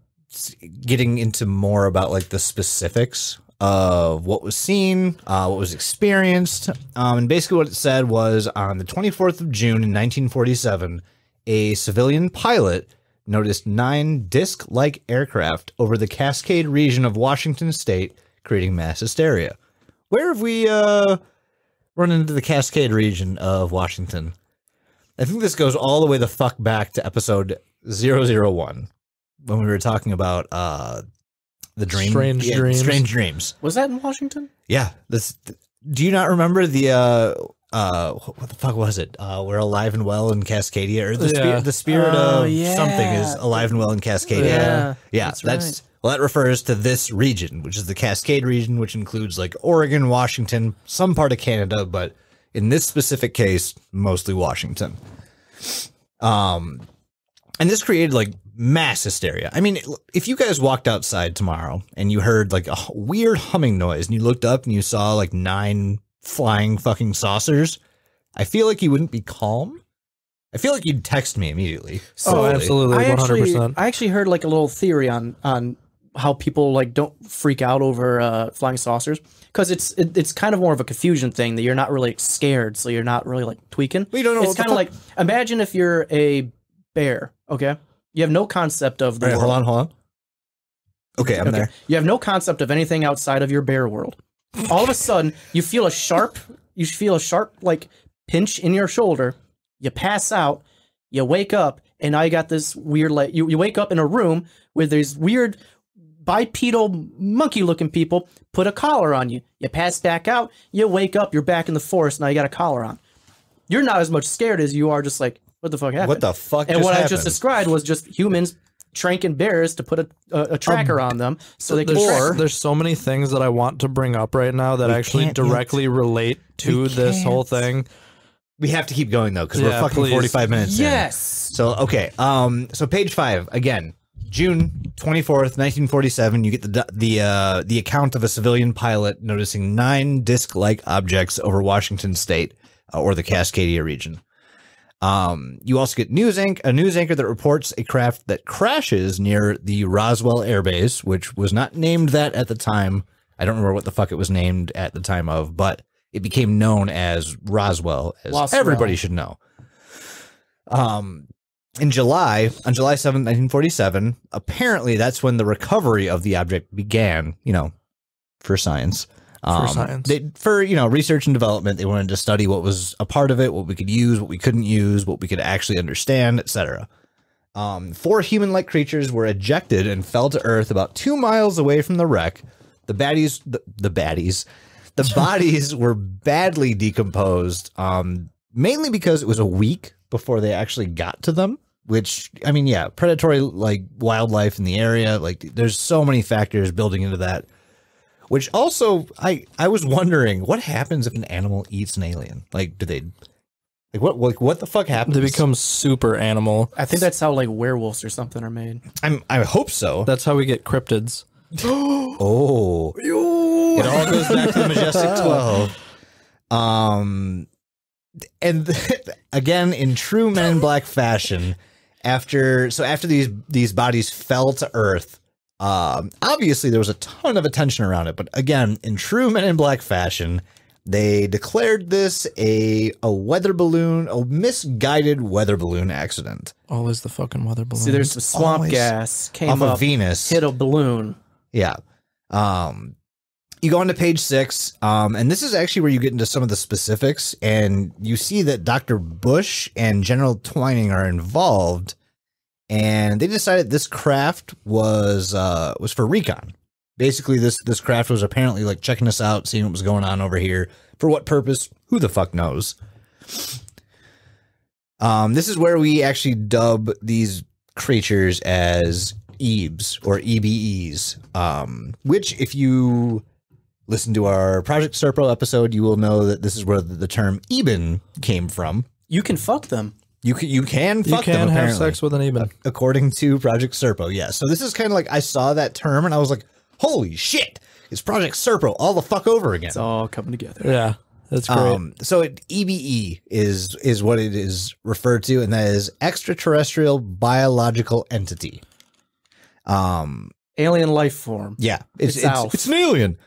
getting into more about like the specifics of what was seen, what was experienced. And basically what it said was on the 24th of June in 1947, a civilian pilot noticed 9 disc-like aircraft over the Cascade region of Washington state, creating mass hysteria. Where have we run into the Cascade region of Washington? I think this goes all the way the fuck back to episode 001 when we were talking about the dream, Strange Dreams. Strange Dreams. Was that in Washington? Yeah. Do you not remember the what the fuck was it? We're alive and well in Cascadia, or the spirit Oh, of yeah. something is alive and well in Cascadia. Yeah, Yeah, that's well, that refers to this region, which is the Cascade region, which includes like Oregon, Washington, some part of Canada, but in this specific case, mostly Washington. And this created like mass hysteria. I mean, if you guys walked outside tomorrow and you heard like a weird humming noise and you looked up and you saw like 9 flying fucking saucers, I feel like you wouldn't be calm. I feel like you'd text me immediately. Oh, absolutely, 100%. I actually heard like a little theory on how people like don't freak out over flying saucers, because it's kind of more of a confusion thing that you're not really scared, so you're not really like tweaking. We don't know. It's kind of like, imagine if you're a bear, okay? You have no concept of the All right, world. hold on. Okay, I'm there. You have no concept of anything outside of your bear world. All of a sudden, you feel a sharp like pinch in your shoulder. You pass out. You wake up, and now you got this weird like you wake up in a room with these weird bipedal monkey-looking people. Put a collar on you. You pass back out. You wake up. You're back in the forest. Now you got a collar on. You're not as much scared as you are just like, what the fuck happened? What the fuck? And what happened? I just described was just humans tranking bears to put a tracker on them so they can track. There's so many things that I want to bring up right now that actually can't directly relate to this whole thing. We have to keep going though, because we're Yeah, fucking please. 45 minutes in. Yes. So okay, so page 5 again, June 24th, 1947. You get the account of a civilian pilot noticing 9 disc-like objects over Washington State or the Cascadia region. You also get a news anchor that reports a craft that crashes near the Roswell Air Base, which was not named that at the time. I don't remember what the fuck it was named at the time of, but it became known as Roswell, as everybody should know. On July 7th, 1947, apparently that's when the recovery of the object began, for science. For research and development, they wanted to study what was a part of it, what we could use, what we couldn't use, what we could actually understand, etc. 4 human-like creatures were ejected and fell to Earth about 2 miles away from the wreck. The bodies were badly decomposed, mainly because it was a week before they actually got to them. Which, I mean, yeah, predatory like wildlife in the area, like there's so many factors building into that. Which also, I was wondering, what happens if an animal eats an alien? Like, do they, what the fuck happens? They become super animal. I think that's how like werewolves or something are made. I hope so. That's how we get cryptids. Oh, it all goes back to the Majestic 12. And again, in true Men in Black fashion, after these bodies fell to Earth, obviously there was a ton of attention around it, but again, in true Men in Black fashion, they declared this a weather balloon, a misguided weather balloon accident. Always the fucking weather balloon. See, there's the swamp Always gas came off up, of Venus, hit a balloon. Yeah. You go on to page 6, and this is actually where you get into some of the specifics, and you see that Dr. Bush and General Twining are involved, and they decided this craft was for recon. Basically, this craft was apparently like checking us out, seeing what was going on over here. For what purpose? Who the fuck knows? This is where we actually dub these creatures as EBEs or EBEs, which if you listen to our Project Serpo episode, you will know that this is where the term Eben came from. You can fuck them. You can fuck them, have apparently. sex with an Eben. According to Project Serpo, yeah. So this is kind of like, I saw that term and I was like, holy shit, it's Project Serpo all the fuck over again. It's all coming together. Yeah, that's great. So EBE is what it is referred to, and that is extraterrestrial biological entity. Alien life form. Yeah, It's Alf. it's an alien.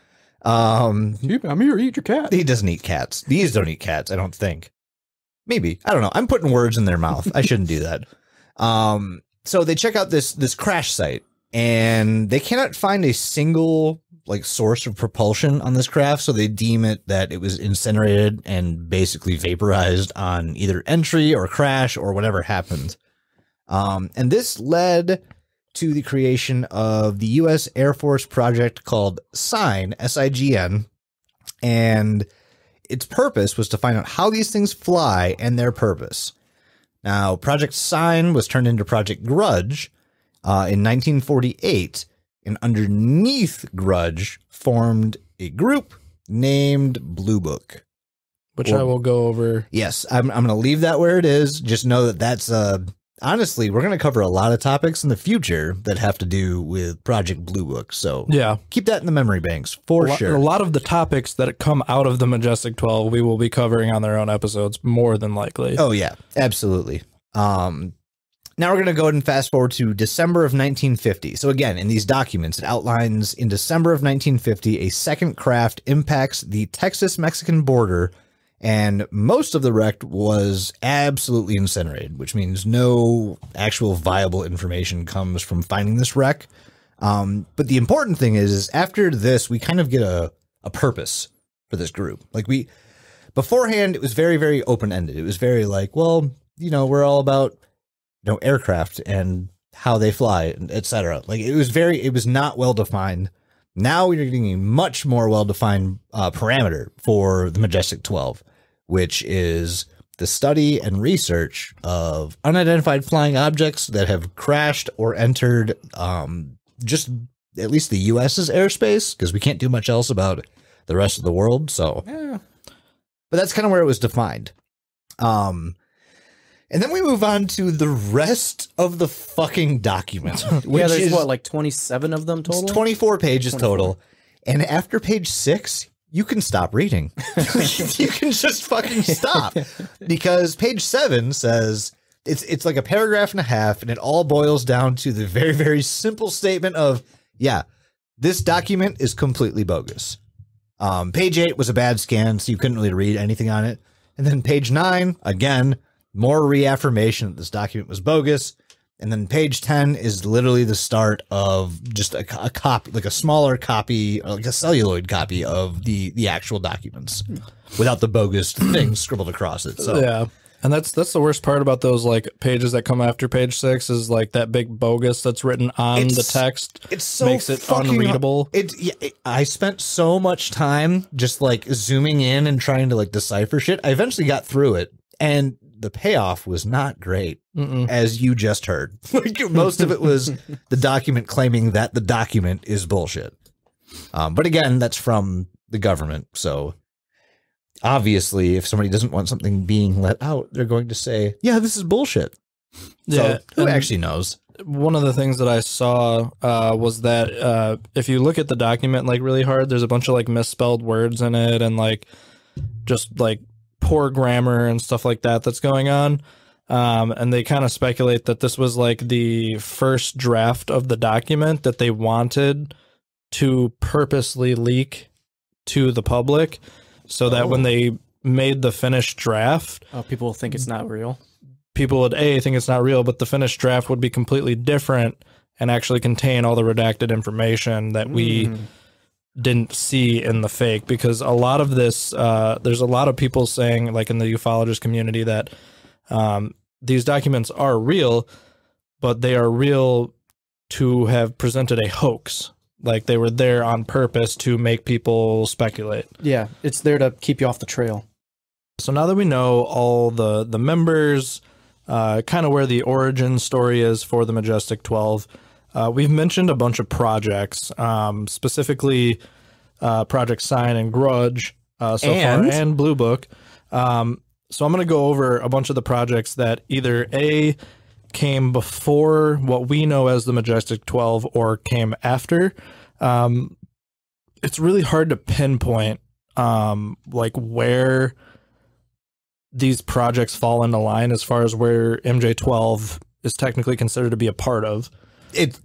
I'm here, eat your cat. He doesn't eat cats. These don't eat cats, I don't think. Maybe. I don't know. I'm putting words in their mouth. I shouldn't do that. So they check out this crash site, and they cannot find a single like source of propulsion on this craft, so they deem it that it was incinerated and basically vaporized on either entry or crash or whatever happened. And this led to the creation of the U.S. Air Force project called SIGN, S-I-G-N, and its purpose was to find out how these things fly and their purpose. Now, Project SIGN was turned into Project Grudge in 1948, and underneath Grudge formed a group named Blue Book. Which I will go over. Yes, I'm going to leave that where it is. Just know that that's honestly, we're going to cover a lot of topics in the future that have to do with Project Blue Book. So yeah, keep that in the memory banks for sure. A lot of the topics that come out of the Majestic 12, we will be covering on their own episodes, more than likely. Oh, yeah, absolutely. Now we're going to go ahead and fast forward to December of 1950. So again, in these documents, it outlines in December of 1950, a second craft impacts the Texas-Mexican border, and most of the wreck was absolutely incinerated, which means no actual viable information comes from finding this wreck. But the important thing is after this, we kind of get a purpose for this group. Like beforehand, it was very, very open-ended. It was very like, well, you know, we're all about, you know, aircraft and how they fly, etc. Like it was not well defined. Now we're getting a much more well defined parameter for the Majestic 12, which is the study and research of unidentified flying objects that have crashed or entered just at least the U.S.'s airspace, because we can't do much else about the rest of the world. So, yeah. But that's kind of where it was defined. And then we move on to the rest of the fucking document. Yeah, there's what, like 27 of them total? It's 24 pages total. And after page 6, you can stop reading. You can just fucking stop. Because page 7 says, it's like a paragraph and a half, and it all boils down to the very, very simple statement of, yeah, this document is completely bogus. Page 8 was a bad scan, so you couldn't really read anything on it. And then page 9, again, more reaffirmation that this document was bogus. And then page 10 is literally the start of just a copy, like a smaller copy, like a celluloid copy of the actual documents without the bogus thing scribbled across it. So yeah. And that's the worst part about those like pages that come after page 6 is like that big bogus that's written on the text. It so makes it unreadable. I spent so much time just like zooming in and trying to like decipher shit. I eventually got through it, and the payoff was not great, as you just heard. Like most of it was the document claiming that the document is bullshit. But again, that's from the government. So obviously, if somebody doesn't want something being let out, they're going to say, yeah, this is bullshit. Yeah. So who actually knows? One of the things that I saw was that if you look at the document like really hard, there's a bunch of like misspelled words in it and like just like poor grammar and stuff like that that's going on. And they kind of speculate that this was like the first draft of the document that they wanted to purposely leak to the public so that when they made the finished draft, people think it's not real. People would think it's not real, but the finished draft would be completely different and actually contain all the redacted information that we didn't see in the fake. Because a lot of this, there's a lot of people saying, like in the ufologist community, that these documents are real, but they are real to have presented a hoax. Like they were there on purpose to make people speculate. Yeah, it's there to keep you off the trail. So now that we know all the members, kind of where the origin story is for the Majestic 12, we've mentioned a bunch of projects, specifically Project Sign and Grudge far, and Blue Book. So I'm going to go over a bunch of the projects that either A, came before what we know as the Majestic 12 or came after. It's really hard to pinpoint like where these projects fall into line as far as where MJ12 is technically considered to be a part of.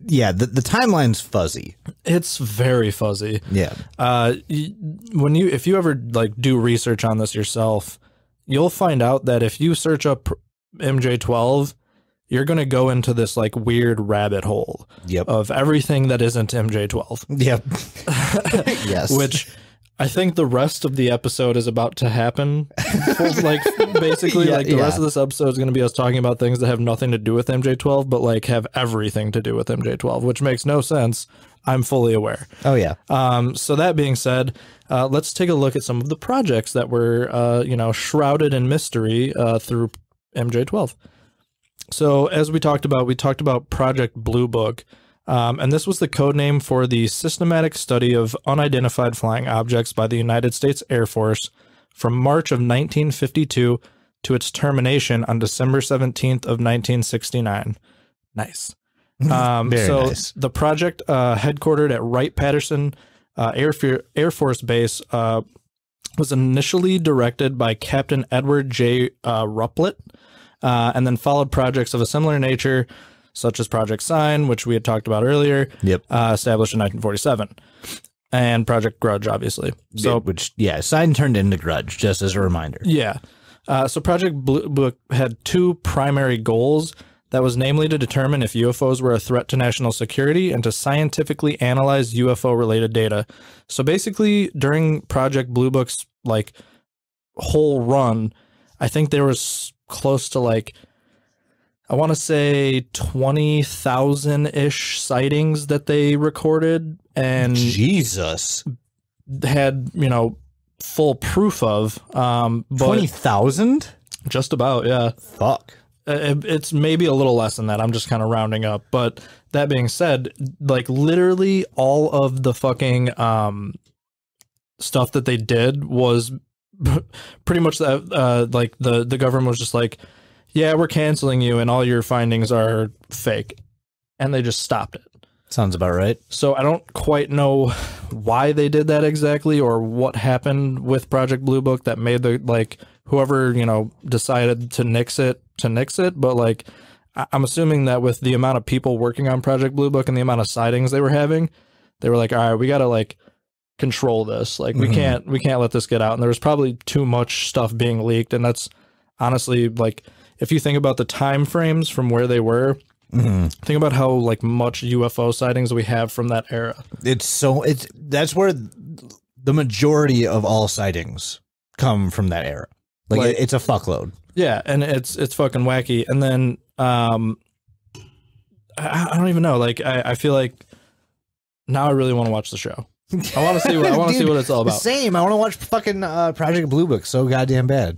Yeah, the timeline's fuzzy. It's very fuzzy. Yeah. If you ever like do research on this yourself, you'll find out that if you search up MJ12, you're going to go into this like weird rabbit hole of everything that isn't MJ12. Yep. Yes. Which I think the rest of the episode is about to happen. Like basically the rest of this episode is going to be us talking about things that have nothing to do with MJ12, but like have everything to do with MJ12, which makes no sense. I'm fully aware. Oh yeah. So that being said, let's take a look at some of the projects that were, shrouded in mystery through MJ12. So as we talked about Project Blue Book, and this was the code name for the systematic study of unidentified flying objects by the United States Air Force from March of 1952 to its termination on December 17th of 1969. Nice. Nice. The project, headquartered at Wright-Patterson Air Force Base, was initially directed by Captain Edward J. Ruppelt, and then followed projects of a similar nature, such as Project Sign, which we had talked about earlier, established in 1947, and Project Grudge, obviously. So, Sign turned into Grudge, just as a reminder. Yeah. So Project Blue Book had two primary goals. That was namely to determine if UFOs were a threat to national security and to scientifically analyze UFO-related data. So basically, during Project Blue Book's like whole run, I think there was close to like, I want to say 20,000-ish sightings that they recorded and Jesus had, you know, full proof of. 20,000? Just about, yeah. Fuck. It's maybe a little less than that. I'm just kind of rounding up. But that being said, like literally all of the fucking stuff that they did was pretty much that like the government was just like, yeah, we're canceling you and all your findings are fake. And they just stopped it. Sounds about right. So I don't quite know why they did that exactly or what happened with Project Blue Book that made the like whoever, you know, decided to nix it. But like I'm assuming that with the amount of people working on Project Blue Book and the amount of sightings they were having, they were like, all right, we got to like control this. Like we can't let this get out. And there was probably too much stuff being leaked. And that's honestly like, if you think about the time frames from where they were, think about how like much UFO sightings we have from that era. That's where the majority of all sightings come from, that era. Like it's a fuckload. Yeah, and it's fucking wacky. And then I don't even know. Like I feel like now I really want to watch the show. I want to see what it's all about. Same. I want to watch fucking Project Blue Book so goddamn bad.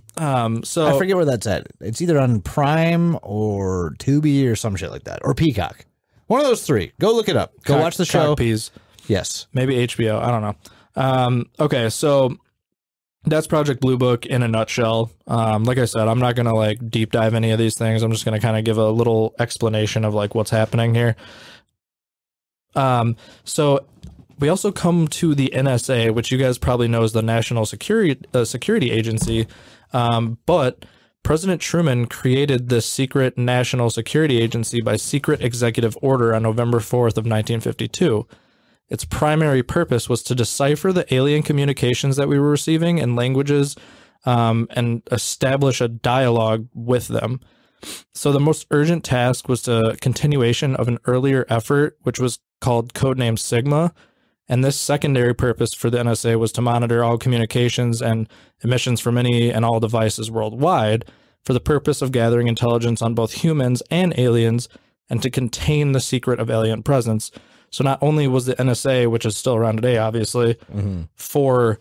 So I forget where that's at. It's either on Prime or Tubi or some shit like that, or Peacock. One of those three. Go look it up. Go watch the show. Peas. Yes. Maybe HBO. I don't know. Okay, so that's Project Blue Book in a nutshell. Like I said, I'm not gonna like deep dive any of these things. I'm just gonna kind of give a little explanation of like what's happening here. So we also come to the NSA, which you guys probably know is the National Security Agency. But President Truman created this secret National Security Agency by secret executive order on November 4th of 1952. Its primary purpose was to decipher the alien communications that we were receiving in languages and establish a dialogue with them. So the most urgent task was a continuation of an earlier effort, which was called Codename Sigma. And this secondary purpose for the NSA was to monitor all communications and emissions from any and all devices worldwide for the purpose of gathering intelligence on both humans and aliens and to contain the secret of alien presence. So not only was the NSA, which is still around today, obviously, for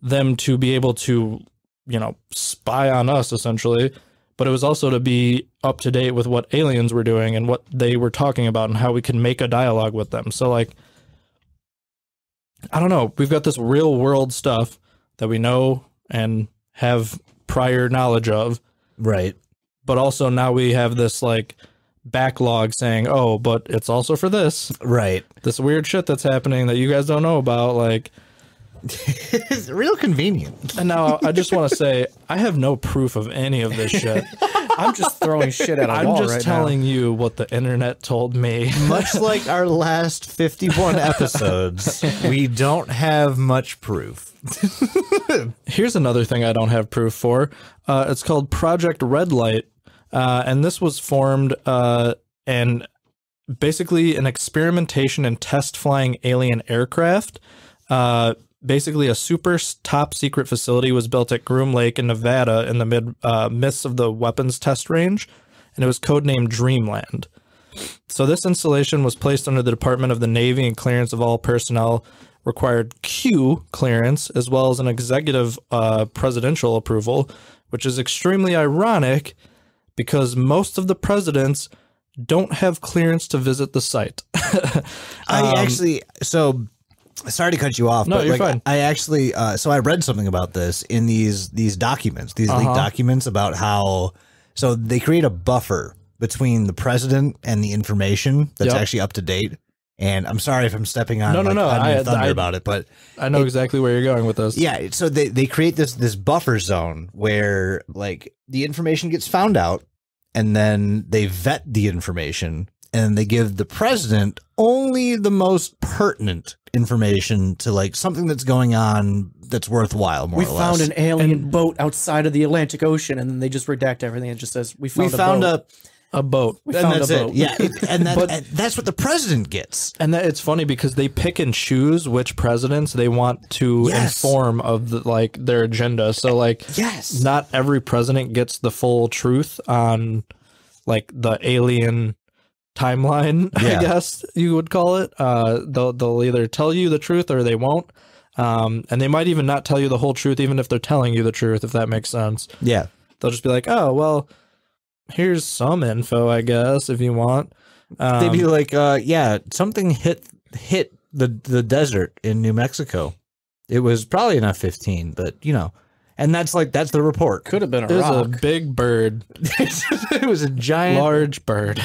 them to be able to, you know, spy on us, essentially, but it was also to be up to date with what aliens were doing and what they were talking about and how we can make a dialogue with them. So, like, I don't know. We've got this real world stuff that we know and have prior knowledge of. Right. But also now we have this like backlog saying, oh, but it's also for this. Right. This weird shit that's happening that you guys don't know about. Like, it's real convenient. And now I just want to say, I have no proof of any of this shit. I'm just throwing shit at a wall I'm just right telling you what the internet told me. Much like our last 51 episodes, we don't have much proof. Here's another thing I don't have proof for. It's called Project Red Light. And this was formed and basically an experimentation and test flying alien aircraft. Basically, a super top secret facility was built at Groom Lake in Nevada in the midst of the weapons test range, and it was codenamed Dreamland. So this installation was placed under the Department of the Navy, and clearance of all personnel required Q clearance, as well as an executive presidential approval, which is extremely ironic because most of the presidents don't have clearance to visit the site. Sorry to cut you off, no, but you're like, fine. I actually, so I read something about this in these documents, these leaked documents about how, so they create a buffer between the president and the information that's actually up to date. And I'm sorry if I'm stepping on on your thunder about it, but I know exactly where you're going with this. Yeah, so they create this buffer zone where like the information gets found out, and then they vet the information, and they give the president only the most pertinent information to like something that's going on that's worthwhile, more We or less. found an alien boat outside of the Atlantic Ocean, and then they just redact everything. It just says, we found A boat. We and found that's a boat. it. Yeah, and that's what the president gets. And that it's funny because they pick and choose which presidents they want to inform of the, like their agenda. So like, not every president gets the full truth on like the alien timeline, I guess you would call it. They'll either tell you the truth or they won't. And they might even not tell you the whole truth, even if they're telling you the truth, if that makes sense. Yeah. They'll just be like, oh, well, here's some info, I guess, if you want. They'd be like, yeah, something hit the desert in New Mexico. It was probably an F-15, but you know, and that's the report. Could have been a It was rock. a big bird. It was a giant, Large bird.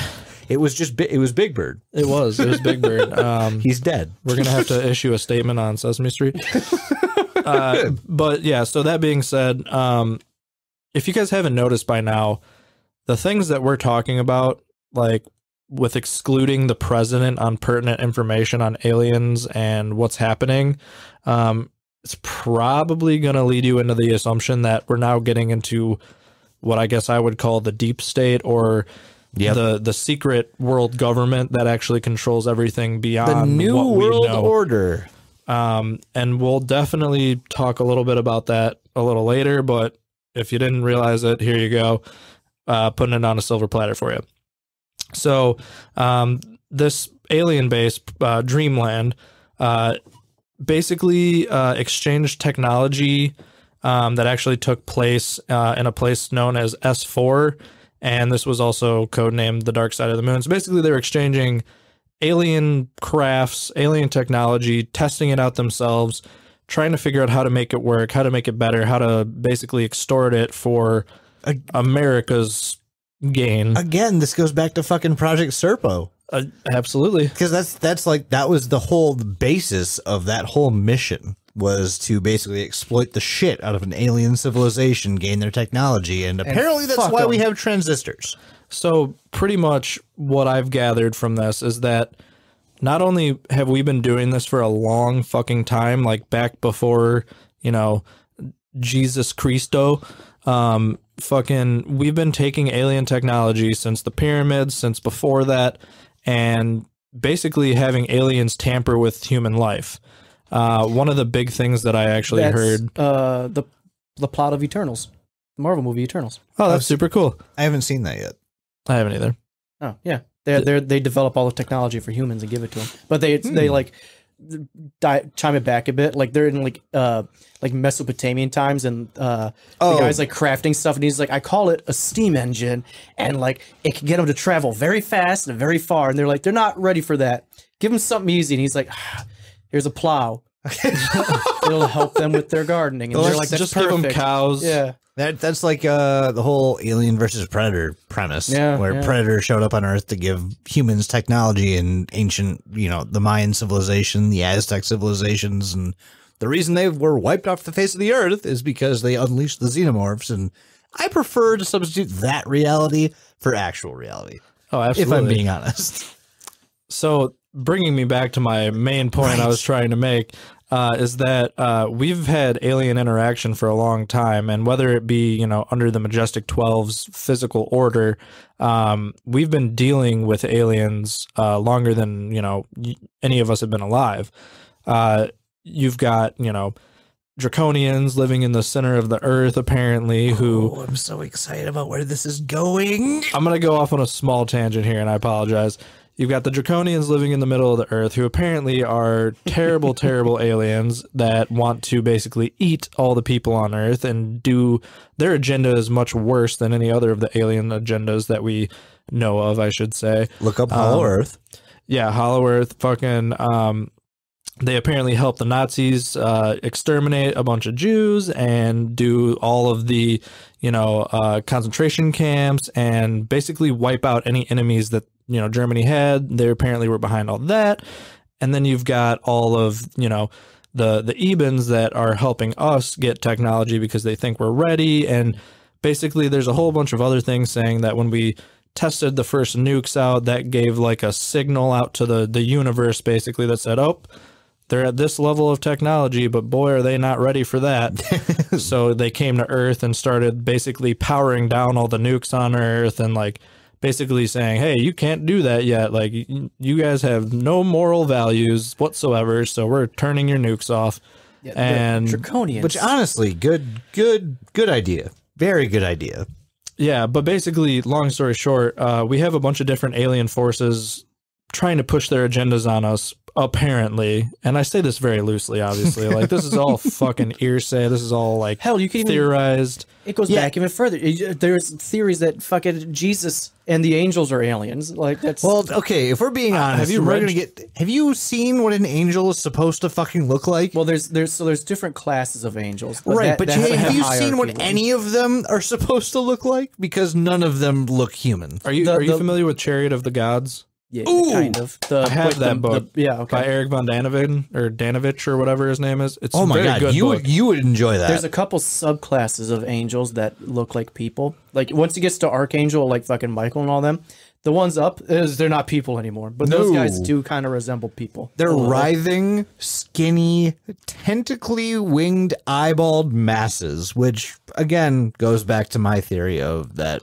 It was just it was Big Bird. It was Big Bird. He's dead. We're going to have to issue a statement on Sesame Street. But yeah, so that being said, if you guys haven't noticed by now, the things that we're talking about, like with excluding the president on pertinent information on aliens and what's happening, it's probably going to lead you into the assumption that we're now getting into what I guess I would call the deep state, or the secret world government that actually controls everything beyond The New what World we know. Order. And we'll definitely talk a little bit about that a little later, but if you didn't realize it, here you go, putting it on a silver platter for you. So this alien base, Dreamland, basically exchanged technology that actually took place in a place known as S4, and this was also codenamed the Dark Side of the Moon. So basically they were exchanging alien crafts, alien technology, testing it out themselves, trying to figure out how to make it work, how to make it better, how to basically extort it for America's gain. Again, this goes back to fucking Project Serpo. Absolutely. Because that was the whole basis of that whole mission, was to basically exploit the shit out of an alien civilization, gain their technology, and apparently that's why we have transistors. So pretty much what I've gathered from this is that not only have we been doing this for a long fucking time, like back before, you know, Jesus Christo, we've been taking alien technology since the pyramids, since before that, and basically having aliens tamper with human life. One of the big things that I actually heard, the plot of Eternals, the Marvel movie Eternals. Oh, that's super cool. I haven't seen that yet. I haven't either. Oh yeah, they develop all the technology for humans and give it to them, but they like chime it back a bit. Like they're in like Mesopotamian times, and the guy's like crafting stuff, and he's like, I call it a steam engine, and like it can get them to travel very fast and very far. And they're like, they're not ready for that. Give them something easy, and he's like, here's a plow. It'll help them with their gardening. And they're like, that's just perfect. give them cows. Yeah. That's like the whole Alien versus Predator premise, where Predator showed up on Earth to give humans technology and ancient, you know, the Mayan civilization, the Aztec civilizations, and the reason they were wiped off the face of the Earth is because they unleashed the xenomorphs. And I prefer to substitute that reality for actual reality. Oh, absolutely. If I'm being honest. So bringing me back to my main point I was trying to make, is that we've had alien interaction for a long time, and whether it be, you know, under the Majestic 12's physical order, we've been dealing with aliens longer than, you know, any of us have been alive. You've got, you know, Draconians living in the center of the earth, apparently, who... I'm so excited about where this is going. I'm going to go off on a small tangent here, and I apologize. You've got the Draconians living in the middle of the earth, who apparently are terrible, terrible aliens that want to basically eat all the people on Earth, and do their agenda is much worse than any other of the alien agendas that we know of, I should say. Look up Hollow Earth. Yeah, Hollow Earth. Fucking, they apparently help the Nazis exterminate a bunch of Jews and do all of the, you know, concentration camps, and basically wipe out any enemies that, you know, Germany had. They apparently were behind all that. And then you've got all of, you know, the Ebens that are helping us get technology because they think we're ready. And basically, there's a whole bunch of other things saying that when we tested the first nukes out, that gave like a signal out to the universe, basically, that said, oh, they're at this level of technology, but boy, are they not ready for that. So they came to Earth and started basically powering down all the nukes on Earth and like basically saying, hey, you can't do that yet. Like, you guys have no moral values whatsoever, so we're turning your nukes off. Yeah, and draconians. Which honestly, good idea. Very good idea. Yeah, but basically, long story short, we have a bunch of different alien forces trying to push their agendas on us, apparently. And I say this very loosely, obviously. Like, this is all fucking hearsay. This is all, like, hell, you can theorized. It goes back even further. There's theories that fucking Jesus and the angels are aliens. Like, that's... Well, okay, if we're being honest, have you seen what an angel is supposed to fucking look like? Well, there's different classes of angels. Right, but have you seen what hierarchy. any of them are supposed to look like? Because none of them look human. Are you familiar with Chariot of the Gods? Yeah, Ooh! kind of. I have that book. Yeah, okay. By Eric von Danovich or whatever his name is. It's Oh a my very god, good book. you would enjoy that. There's a couple subclasses of angels that look like people. Like, once it gets to Archangel, like fucking Michael and all them, the ones up they're not people anymore. But those guys do kind of resemble people. They're writhing, skinny, tentacly winged, eyeballed masses, which again goes back to my theory of that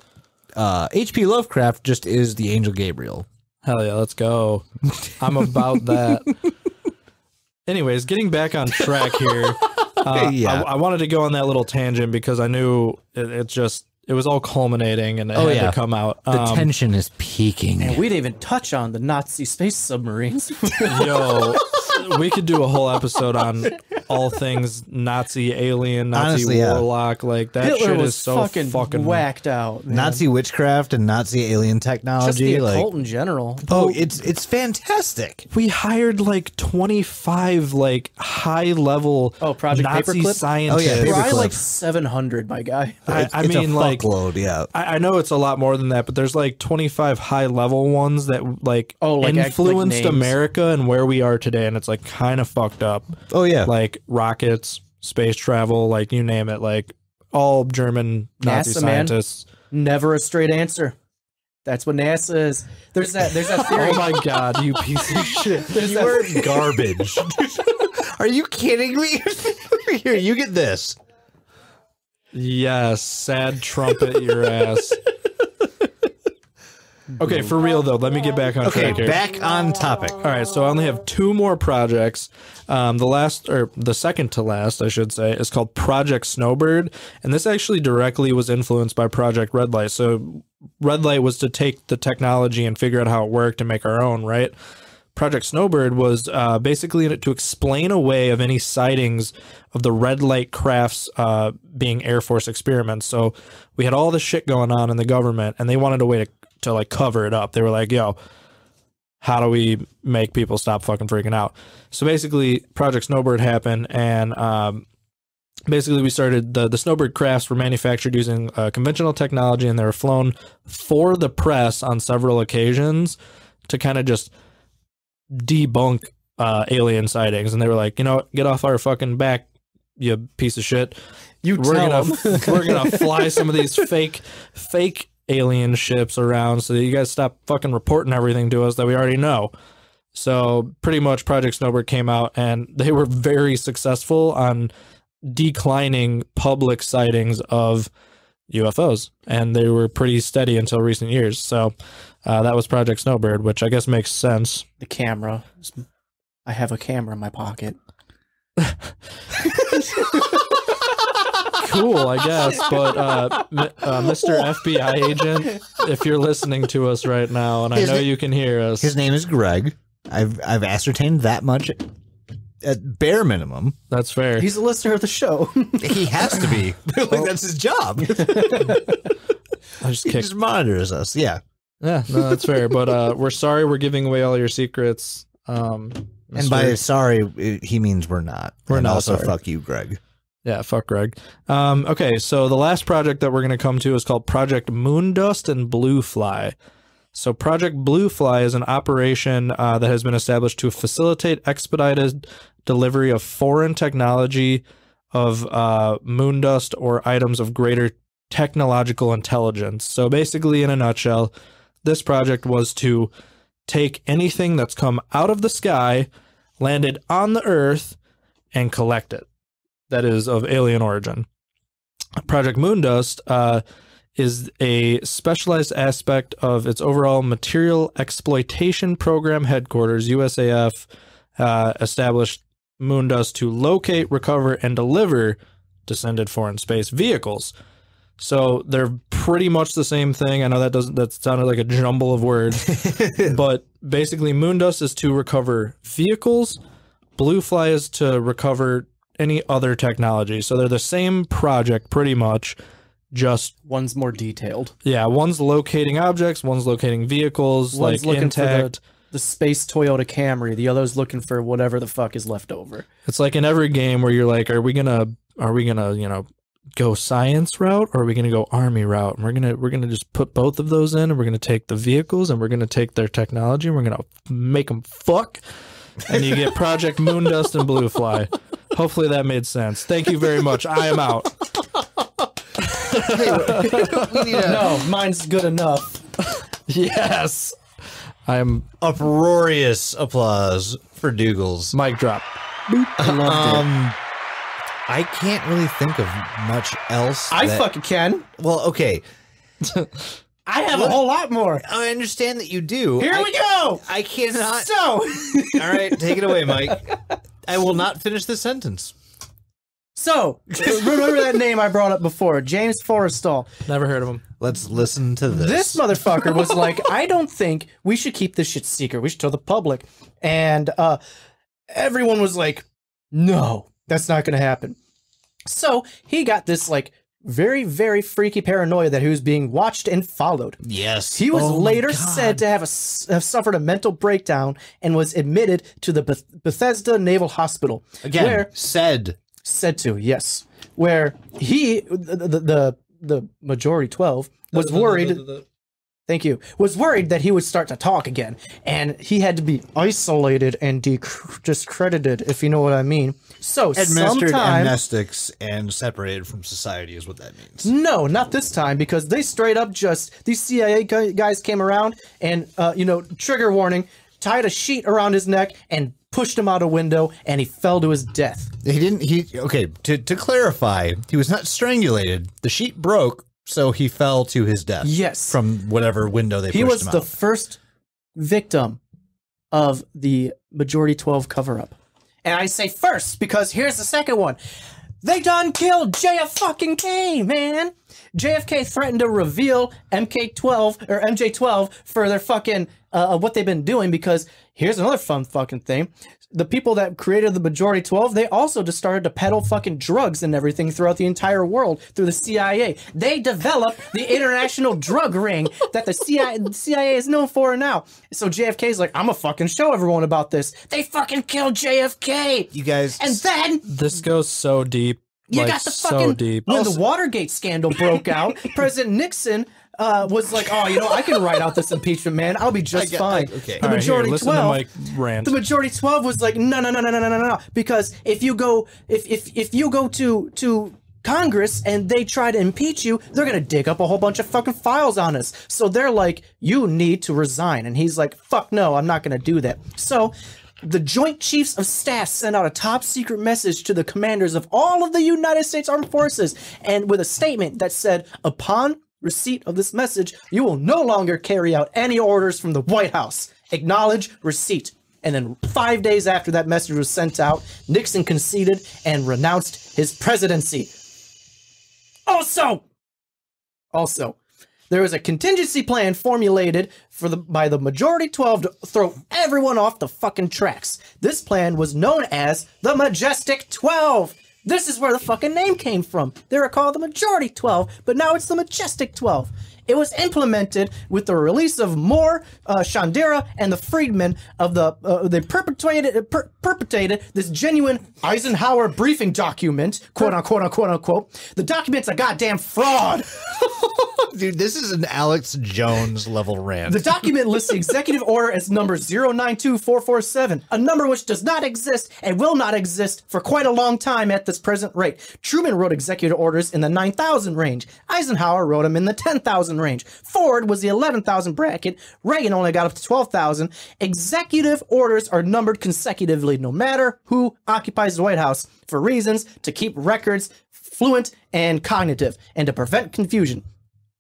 H.P. Lovecraft just is the angel Gabriel. Hell yeah, let's go. I'm about that. Anyways, getting back on track here. I wanted to go on that little tangent because I knew it was all culminating and it had to come out. The tension is peaking. And we didn't even touch on the Nazi space submarines. Yo, we could do a whole episode on all things Nazi alien, Nazi warlock. Like, that Hitler shit was is so fucking whacked out. Man. Nazi witchcraft and Nazi alien technology. Just the like, occult in general. oh, it's fantastic. We hired like 25 like high level Project Nazi Paperclip? scientists. Oh, yeah, Probably Paperclip. like 700, my guy. I It's mean, a like, fuckload, yeah. I know it's a lot more than that, but there's like 25 high level ones that like, influenced names. America and where we are today, and it's like kind of fucked up. Oh yeah. Like rockets, space travel, like you name it, like all German Nazi NASA, man. scientists. Never a straight answer. That's what NASA is. There's that theory. Oh my god, you piece of shit. You are garbage. Are you kidding me? Here, you get this. Yes, sad trumpet your ass. Okay, for real though, let me get back on track here. Back on topic. All right, so I only have 2 more projects. The second to last, I should say, is called Project Snowbird, and this actually directly was influenced by Project Red Light. So Red Light was to take the technology and figure out how it worked and make our own, right? Project Snowbird was basically to explain away of any sightings of the red light crafts being Air Force experiments. So we had all this shit going on in the government, and they wanted a way to like cover it up. They were like, yo, how do we make people stop fucking freaking out? So basically Project Snowbird happened, and basically we started the Snowbird crafts were manufactured using conventional technology, and they were flown for the press on several occasions to kind of just debunk alien sightings. And they were like, you know, get off our fucking back, you piece of shit. We're gonna fly some of these fake alien ships around so that you guys stop fucking reporting everything to us that we already know. So pretty much Project Snowbird came out, and they were very successful on declining public sightings of UFOs, and they were pretty steady until recent years. So that was Project Snowbird, which I guess makes sense. The camera. I have a camera in my pocket. Cool, I guess. But Mr. FBI agent, if you're listening to us right now, and I know you can hear us. His name is Greg. I've ascertained that much at bare minimum. That's fair. He's a listener of the show. He has to be. Like, that's his job. I just He kicked. just monitors us. Yeah. Yeah, no, that's fair. But we're sorry we're giving away all your secrets. And by sorry, he means we're not. We're and not also sorry. fuck you, Greg. Yeah, fuck Greg. Okay, so the last project that we're going to come to is called Project Moondust and Bluefly. So Project Bluefly is an operation that has been established to facilitate expedited delivery of foreign technology of moondust or items of greater technological intelligence. So basically, in a nutshell, this project was to take anything that's come out of the sky, landed on the Earth, and collect it. That is of alien origin. Project Moondust is a specialized aspect of its overall material exploitation program headquarters. USAF established Moondust to locate, recover, and deliver descended foreign space vehicles. So they're pretty much the same thing. I know that sounded like a jumble of words, but basically Moondust is to recover vehicles. Bluefly is to recover any other technology. So they're the same project pretty much, just one's more detailed. Yeah, one's locating objects, one's locating vehicles, one's like looking intact. for the space Toyota Camry. The other's looking for whatever the fuck is left over. It's like in every game where you're like, are we gonna, go science route, or are we gonna go army route? And we're gonna just put both of those in, and we're gonna take the vehicles, and we're gonna take their technology, and we're gonna make them fuck. And you get Project Moondust and Bluefly. Hopefully that made sense. Thank you very much. I am out. No, mine's good enough. Yes. I am Uproarious applause for Dougals. mic drop. I loved it. I can't really think of much else. I fucking can. Well, okay. I have a whole lot more. I understand that you do. Here we go. I cannot. So, All right, take it away, Mike. I will not finish the sentence. Remember that name I brought up before, James Forrestal. Never heard of him. Let's listen to this. This motherfucker was like, I don't think we should keep this shit secret. We should tell the public. And everyone was like, no, that's not going to happen. So he got this like very, very freaky paranoia that he was being watched and followed. Yes. He was Oh my later God. said to have suffered a mental breakdown and was admitted to the Bethesda Naval Hospital. Again, Where, said to, yes. Where he, the majority 12, was worried. Thank you. Was worried that he would start to talk again, and he had to be isolated and discredited, if you know what I mean. So administered sometime, amnestics and separated from society is what that means. no, not this time, because they straight up these CIA guys came around and, trigger warning, tied a sheet around his neck and pushed him out a window, and he fell to his death. Okay, to clarify, he was not strangulated. The sheet broke, so he fell to his death. Yes. From whatever window they pushed him out. He was the first victim of the Majority 12 cover-up. And I say first because here's the second one. They done killed JFK, man. JFK threatened to reveal MJ12 for their fucking what they've been doing, because here's another fun fucking thing. The people that created the Majority 12, they also just started to peddle fucking drugs and everything throughout the entire world through the CIA. They developed the international drug ring that the CIA is known for now. So JFK's like, I'm gonna fucking show everyone about this. They fucking killed JFK. You guys. And then This goes so deep. you got the fucking, so deep. when the Watergate scandal broke out, President Nixon was like, oh, I can write out this impeachment, man. I'll be just fine. okay. The All right, here, Majority listen 12, to Mike rant. the Majority 12 was like, no, because if you go, if you go to Congress and they try to impeach you, they're gonna dig up a whole bunch of fucking files on us. So they're like, you need to resign. And he's like, fuck no, I'm not gonna do that. So the Joint Chiefs of Staff sent out a top secret message to the commanders of all of the United States Armed Forces, and with a statement that said, upon receipt of this message, you will no longer carry out any orders from the White House. Acknowledge receipt. And then 5 days after that message was sent out, Nixon conceded and renounced his presidency. Also, there was a contingency plan formulated by the Majority 12 to throw everyone off the fucking tracks. This plan was known as the Majestic 12. This is where the fucking name came from. They were called the Majority 12, but now it's the Majestic 12. It was implemented with the release of Moore, Chandera, and the freedmen of the. They perpetrated this genuine Eisenhower briefing document, quote unquote. The document's a goddamn fraud. Dude, this is an Alex Jones level rant. The document lists the executive order as number 092447, a number which does not exist and will not exist for quite a long time at this present rate. Truman wrote executive orders in the 9,000 range. Eisenhower wrote them in the 10,000 range. Ford was the 11,000 bracket. Reagan only got up to 12,000. Executive orders are numbered consecutively no matter who occupies the White House for reasons to keep records fluent and cognitive and to prevent confusion.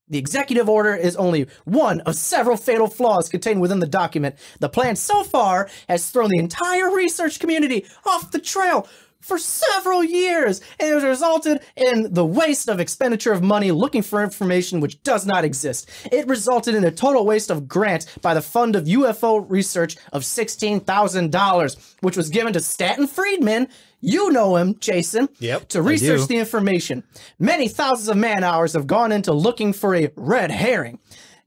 The executive order is only one of several fatal flaws contained within the document. The plan so far has thrown the entire research community off the trail for several years, and it has resulted in the waste of expenditure of money looking for information which does not exist. It resulted in a total waste of grant by the Fund of UFO Research of $16,000, which was given to Stanton Friedman. You know him, Jason. Yep, to research the information. Many thousands of man hours have gone into looking for a red herring.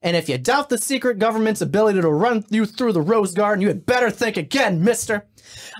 And if you doubt the secret government's ability to run you through the rose garden, you had better think again, mister.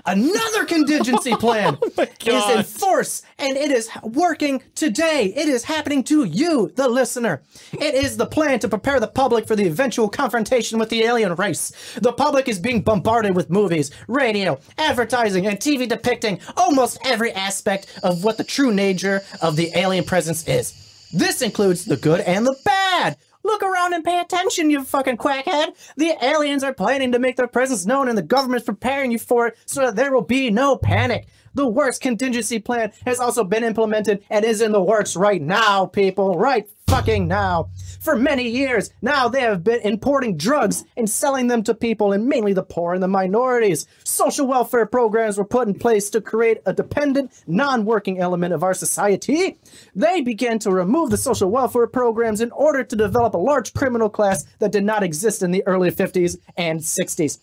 Another contingency plan is in force, and it is working today. It is happening to you, the listener. It is the plan to prepare the public for the eventual confrontation with the alien race. The public is being bombarded with movies, radio, advertising, and TV depicting almost every aspect of what the true nature of the alien presence is. This includes the good and the bad. Look around and pay attention, you fucking quackhead. The aliens are planning to make their presence known and the government's preparing you for it so that there will be no panic. The worst contingency plan has also been implemented and is in the works right now, people. Right fucking now. For many years now, they have been importing drugs and selling them to people, and mainly the poor and the minorities. Social welfare programs were put in place to create a dependent, non-working element of our society. They began to remove the social welfare programs in order to develop a large criminal class that did not exist in the early 50s and 60s.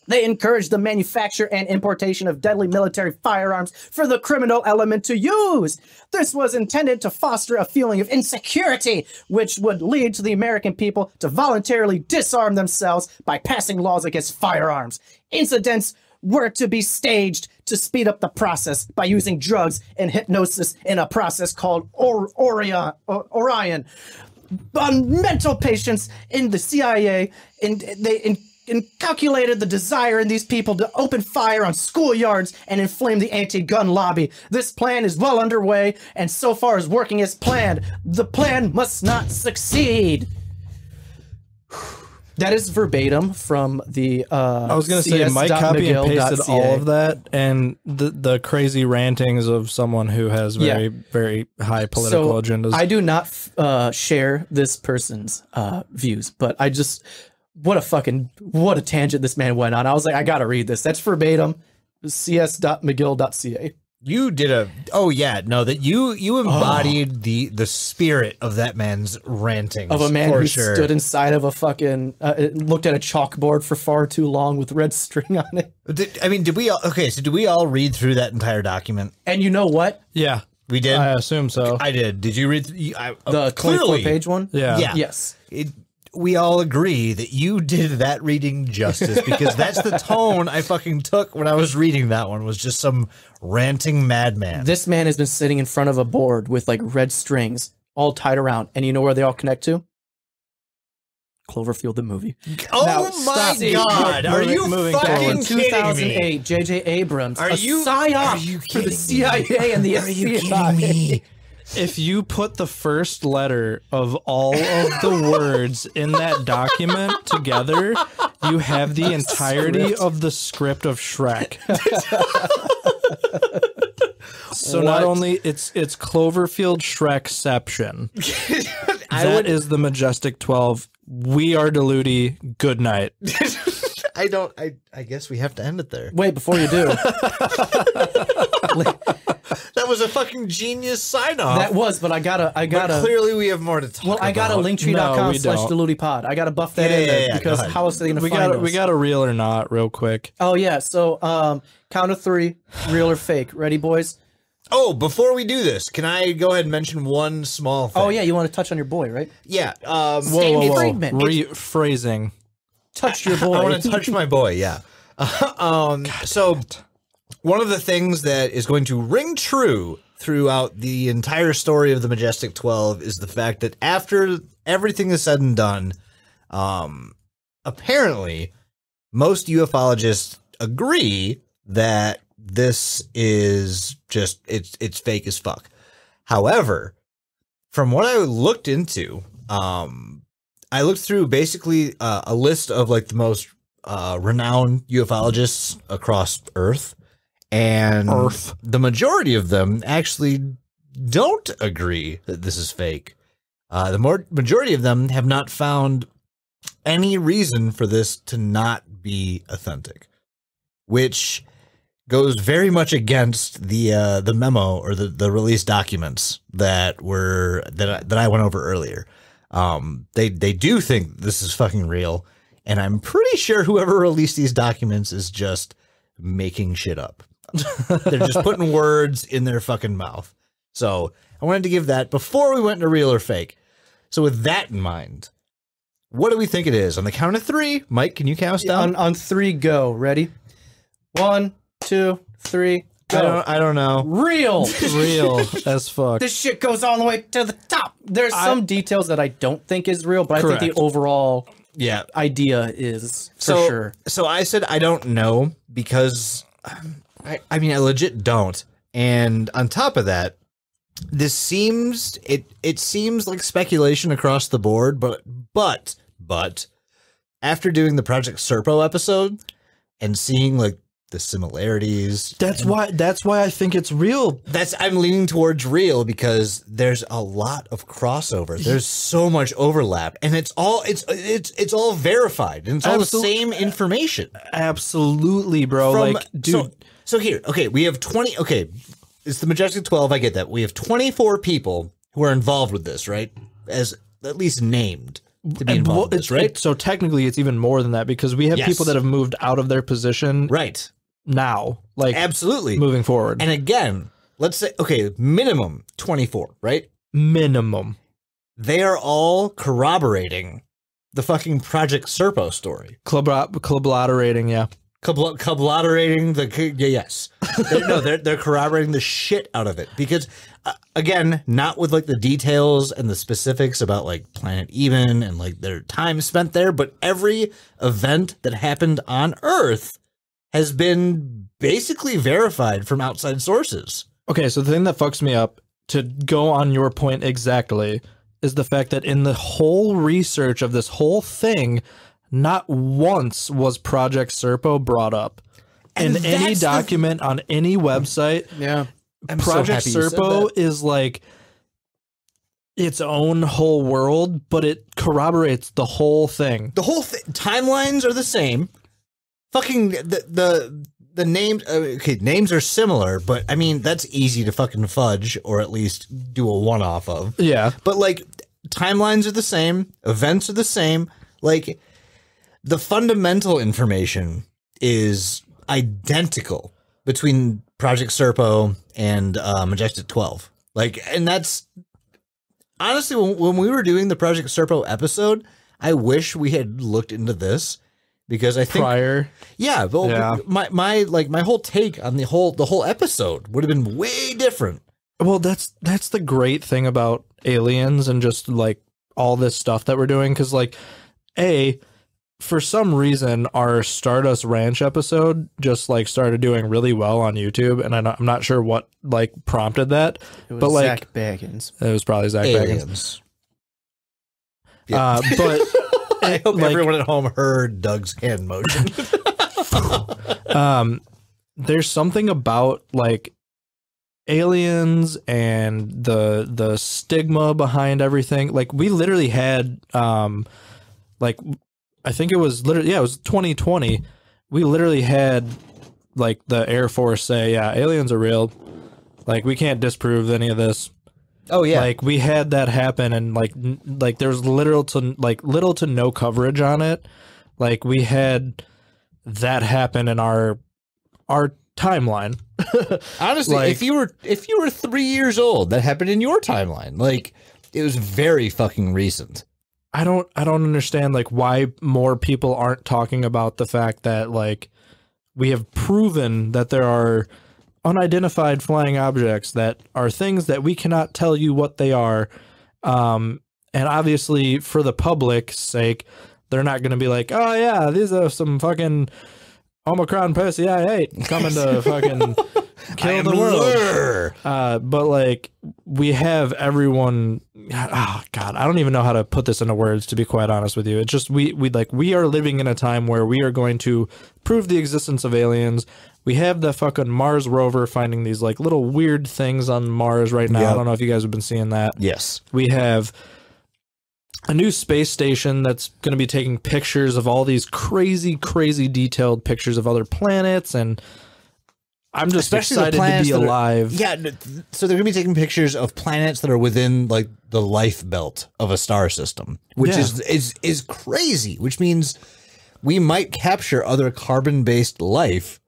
They encouraged the manufacture and importation of deadly military firearms for the criminal element to use. This was intended to foster a feeling of insecurity, which would lead to the American people to voluntarily disarm themselves by passing laws against firearms. Incidents were to be staged to speed up the process by using drugs and hypnosis in a process called Orion. On mental patients in the CIA, and calculated the desire in these people to open fire on schoolyards and inflame the anti-gun lobby. This plan is well underway and so far is working as planned. The plan must not succeed. That is verbatim from the I was going to say Mike copy and pasted all of that and the crazy rantings of someone who has very high political agendas. I do not share this person's views, but I just... What a tangent this man went on. I was like, I gotta read this. That's verbatim, cs.mcgill.ca. You did that you embodied the spirit of that man's ranting. Of a man who stood inside of a fucking, looked at a chalkboard for far too long with red string on it. Did we all read through that entire document? And you know what? Yeah. We did? I assume so. I did. Did you read the 24-page one? Yeah. Yes. We all agree that you did that reading justice because that's the tone I fucking took when I was reading that one, was just some ranting madman. This man has been sitting in front of a board with like red strings all tied around, and you know where they all connect to? Cloverfield the movie. Oh my God! Are you fucking kidding me? 2008, J.J. Abrams. Are you psyop for the CIA and the FBI? Are you kidding me? If you put the first letter of all of the words in that document together, you have the entirety of the script of Shrek. So not only it's Cloverfield Shrekception. That is the Majestic 12. We are Deludi. Good night. I guess we have to end it there. Wait, before you do. That was a fucking genius sign off. That was, but I gotta. But clearly, we have more to talk about. Well, I got a linktree.com/DelutiPod. I gotta buff that in there because how else are they gonna find us? We got a real or not real quick. Oh yeah. So count of three, real or fake. Ready, boys? Oh, before we do this, can I go ahead and mention one small thing? Oh yeah, you want to touch on your boy, right? Yeah. Whoa. Friedman. Rephrasing. Touch your boy. I want to touch my boy, yeah. So one of the things that is going to ring true throughout the entire story of the Majestic 12 is the fact that after everything is said and done, apparently most ufologists agree that this is just it's fake as fuck. However, from what I looked into, I looked through basically a list of like the most renowned ufologists across Earth, and the majority of them actually don't agree that this is fake. The majority of them have not found any reason for this to not be authentic, which goes very much against the memo or the release documents that I went over earlier. They do think this is fucking real, and I'm pretty sure whoever released these documents is just making shit up. They're just putting words in their fucking mouth. So I wanted to give that before we went into real or fake. So with that in mind, what do we think it is? On the count of 3, Mike, can you count us down? On 3, go. Ready? 1, 2, 3, go. I don't know. Real. Real as fuck. This shit goes all the way to the top. There's some details that I don't think is real, but Correct. I think the overall Yeah. idea is for sure. So I said I don't know because I mean I legit don't. And on top of that, this seems it seems like speculation across the board, but after doing the Project Serpo episode and seeing like the similarities, That's why I think it's real. I'm leaning towards real because there's a lot of crossover. There's so much overlap, and it's all verified, and it's all the same information. Absolutely, bro. Like, dude. So here, okay, we have 20. Okay, it's the Majestic 12. I get that. We have 24 people who are involved with this, right? As at least named to be involved with this, right? So technically, it's even more than that because we have people that have moved out of their position, right? Now, like absolutely moving forward. And again, let's say, okay, minimum 24, right? Minimum. They are all corroborating the fucking Project Serpo story. Collaborating, yeah. Collaborating yes. They're corroborating the shit out of it because, again, not with like the details and the specifics about like Planet Even and like their time spent there, but every event that happened on Earth has been basically verified from outside sources. Okay, so the thing that fucks me up, to go on your point exactly, is the fact that in the whole research of this whole thing, not once was Project Serpo brought up. And in any document on any website. Yeah. Project Serpo is like its own whole world, but it corroborates the whole thing. The whole thing. Timelines are the same. Fucking the names, okay, names are similar, but I mean, that's easy to fucking fudge or at least do a one-off of. Yeah. But like, timelines are the same, events are the same, like, the fundamental information is identical between Project Serpo and Majestic 12. Like, and that's, honestly, when we were doing the Project Serpo episode, I wish we had looked into this. Because I think yeah, well, yeah. my whole take on the whole episode would have been way different. Well, that's the great thing about aliens and just like all this stuff that we're doing, because like, for some reason our Stardust Ranch episode just like started doing really well on YouTube, and I'm not sure what like prompted that. It was but like Zach Baggins. It was probably Zach Baggins. Yeah. But. I hope like, everyone at home heard Doug's hand motion. There's something about like aliens and the stigma behind everything. Like we literally had like I think it was literally it was 2020. We literally had like the Air Force say, yeah, aliens are real. Like we can't disprove any of this. Oh yeah, like we had that happen, and like there's little to no coverage on it. Like we had that happen in our timeline. Honestly, Like- if you were 3 years old, that happened in your timeline. Like, it was very fucking recent. I don't understand like why more people aren't talking about the fact that like we have proven that there are unidentified flying objects that are things that we cannot tell you what they are. And obviously for the public's sake, they're not going to be like, oh yeah, these are some fucking Omicron pussy I hate coming to fucking kill the world. But like we have everyone, oh God, I don't even know how to put this into words, to be quite honest with you. It's just, we are living in a time where we are going to prove the existence of aliens. We have the fucking Mars rover finding these like little weird things on Mars right now. Yep. I don't know if you guys have been seeing that. Yes. We have a new space station that's going to be taking pictures of all these crazy, crazy detailed pictures of other planets. And I'm just excited to be alive. So they're going to be taking pictures of planets that are within like the life belt of a star system, which is crazy, which means we might capture other carbon-based life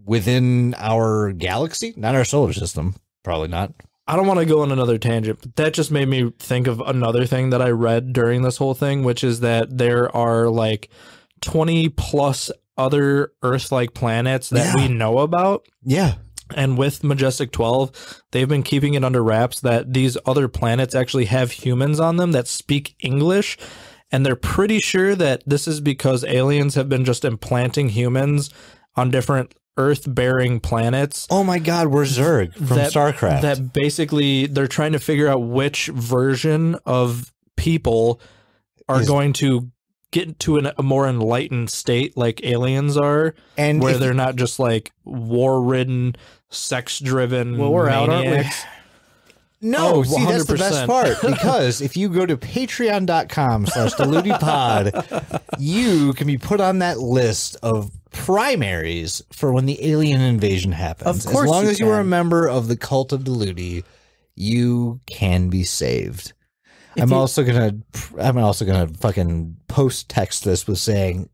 within our galaxy, not our solar system, probably not. I don't want to go on another tangent, but that just made me think of another thing that I read during this whole thing, which is that there are like 20 plus other Earth-like planets that we know about. Yeah. And with Majestic 12, they've been keeping it under wraps that these other planets actually have humans on them that speak English. And they're pretty sure that this is because aliens have been just implanting humans on different Earth-bearing planets. Oh my God, we're Zurg from StarCraft. That basically they're trying to figure out which version of people are going to get to a more enlightened state like aliens are, and where they're not just like war-ridden, sex-driven. Well, we're out, aren't we? No, see, that's the best 100%. part, because if you go to patreon.com/deludipod, you can be put on that list of primaries for when the alien invasion happens. Of course, as long you as you are a can. member of the cult of Deludi, you can be saved. I'm also gonna fucking post text this with saying,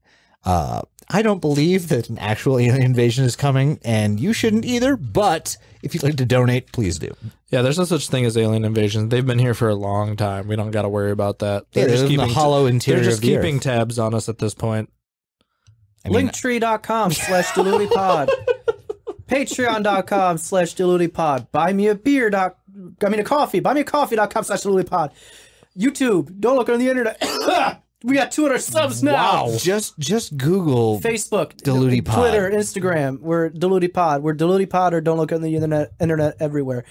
I don't believe that an actual alien invasion is coming, and you shouldn't either. But if you'd like to donate, please do. Yeah, there's no such thing as alien invasion. They've been here for a long time. We don't got to worry about that. Yeah, they're in the hollow interior. They're just of the keeping Earth. tabs on us at this point. I mean, Linktree.com/deludipod. Patreon.com/deludipod. Buy me a beer. A coffee. Buy me a coffee.com/deludipod. YouTube. Don't look on the internet. We got 200 subs now. wow. Just Google Facebook, Deludipod. Twitter, Instagram. We're Deludipod. We're Deludipod, or don't look on the internet everywhere.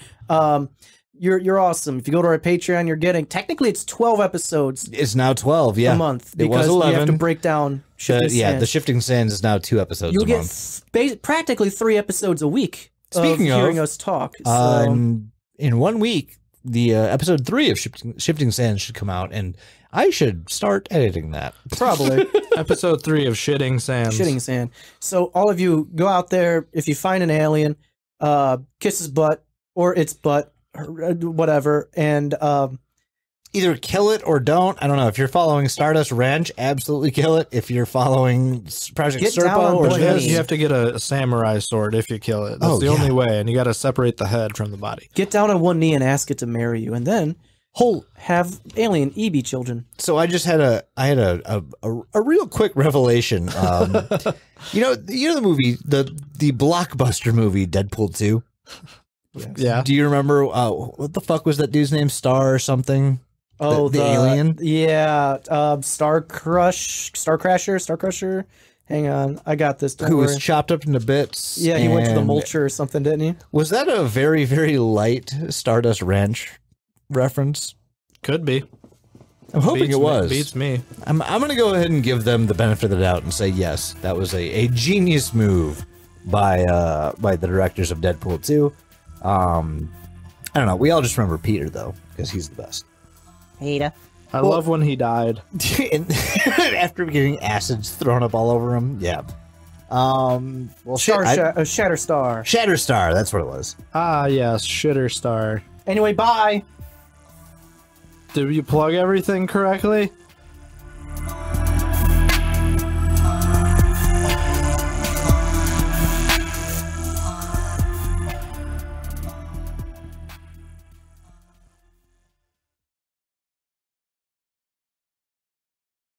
You're awesome. If you go to our Patreon, you're getting, technically it's 12 episodes It's now 12. Yeah, a month, It was because we 11. have to break down Shifting Sands. The Shifting Sands is now 2 episodes You'll a get month. practically 3 episodes a week. Speaking of hearing us talk. So, in 1 week, the episode 3 of Shifting Sands should come out, and I should start editing that. probably Episode 3 of Shitting Sands. Shitting Sand. So all of you, go out there. If you find an alien, kiss his butt or its butt, or whatever, and Either kill it or don't. I don't know. If you're following Stardust Ranch, absolutely kill it. If you're following Project Get down Serpo on or one this, knee. You have to get a samurai sword if you kill it. That's Oh, the yeah. only way, and you got to separate the head from the body. get down on one knee and ask it to marry you, and then have alien EB children. So I had a real quick revelation. You know the movie, the blockbuster movie Deadpool 2. Yeah. Do you remember what the fuck was that dude's name? Star or something? Oh, the alien? Yeah, Star Crusher. Hang on, I got this. Don't Who worry. was chopped up into bits. Yeah, he went to the and- mulcher or something, didn't he? Was that a very, very light Stardust Ranch reference? Could be. I'm hoping it was. Beats me. I'm going to go ahead and give them the benefit of the doubt and say yes, that was a genius move by the directors of Deadpool 2. I don't know. We all just remember Peter though, because he's the best. Peter. I love when he died. And after getting acids thrown up all over him, yeah. Well, Shatterstar. Shatterstar, that's what it was. Ah, yes, Shitter Star. Anyway, bye. Did you plug everything correctly?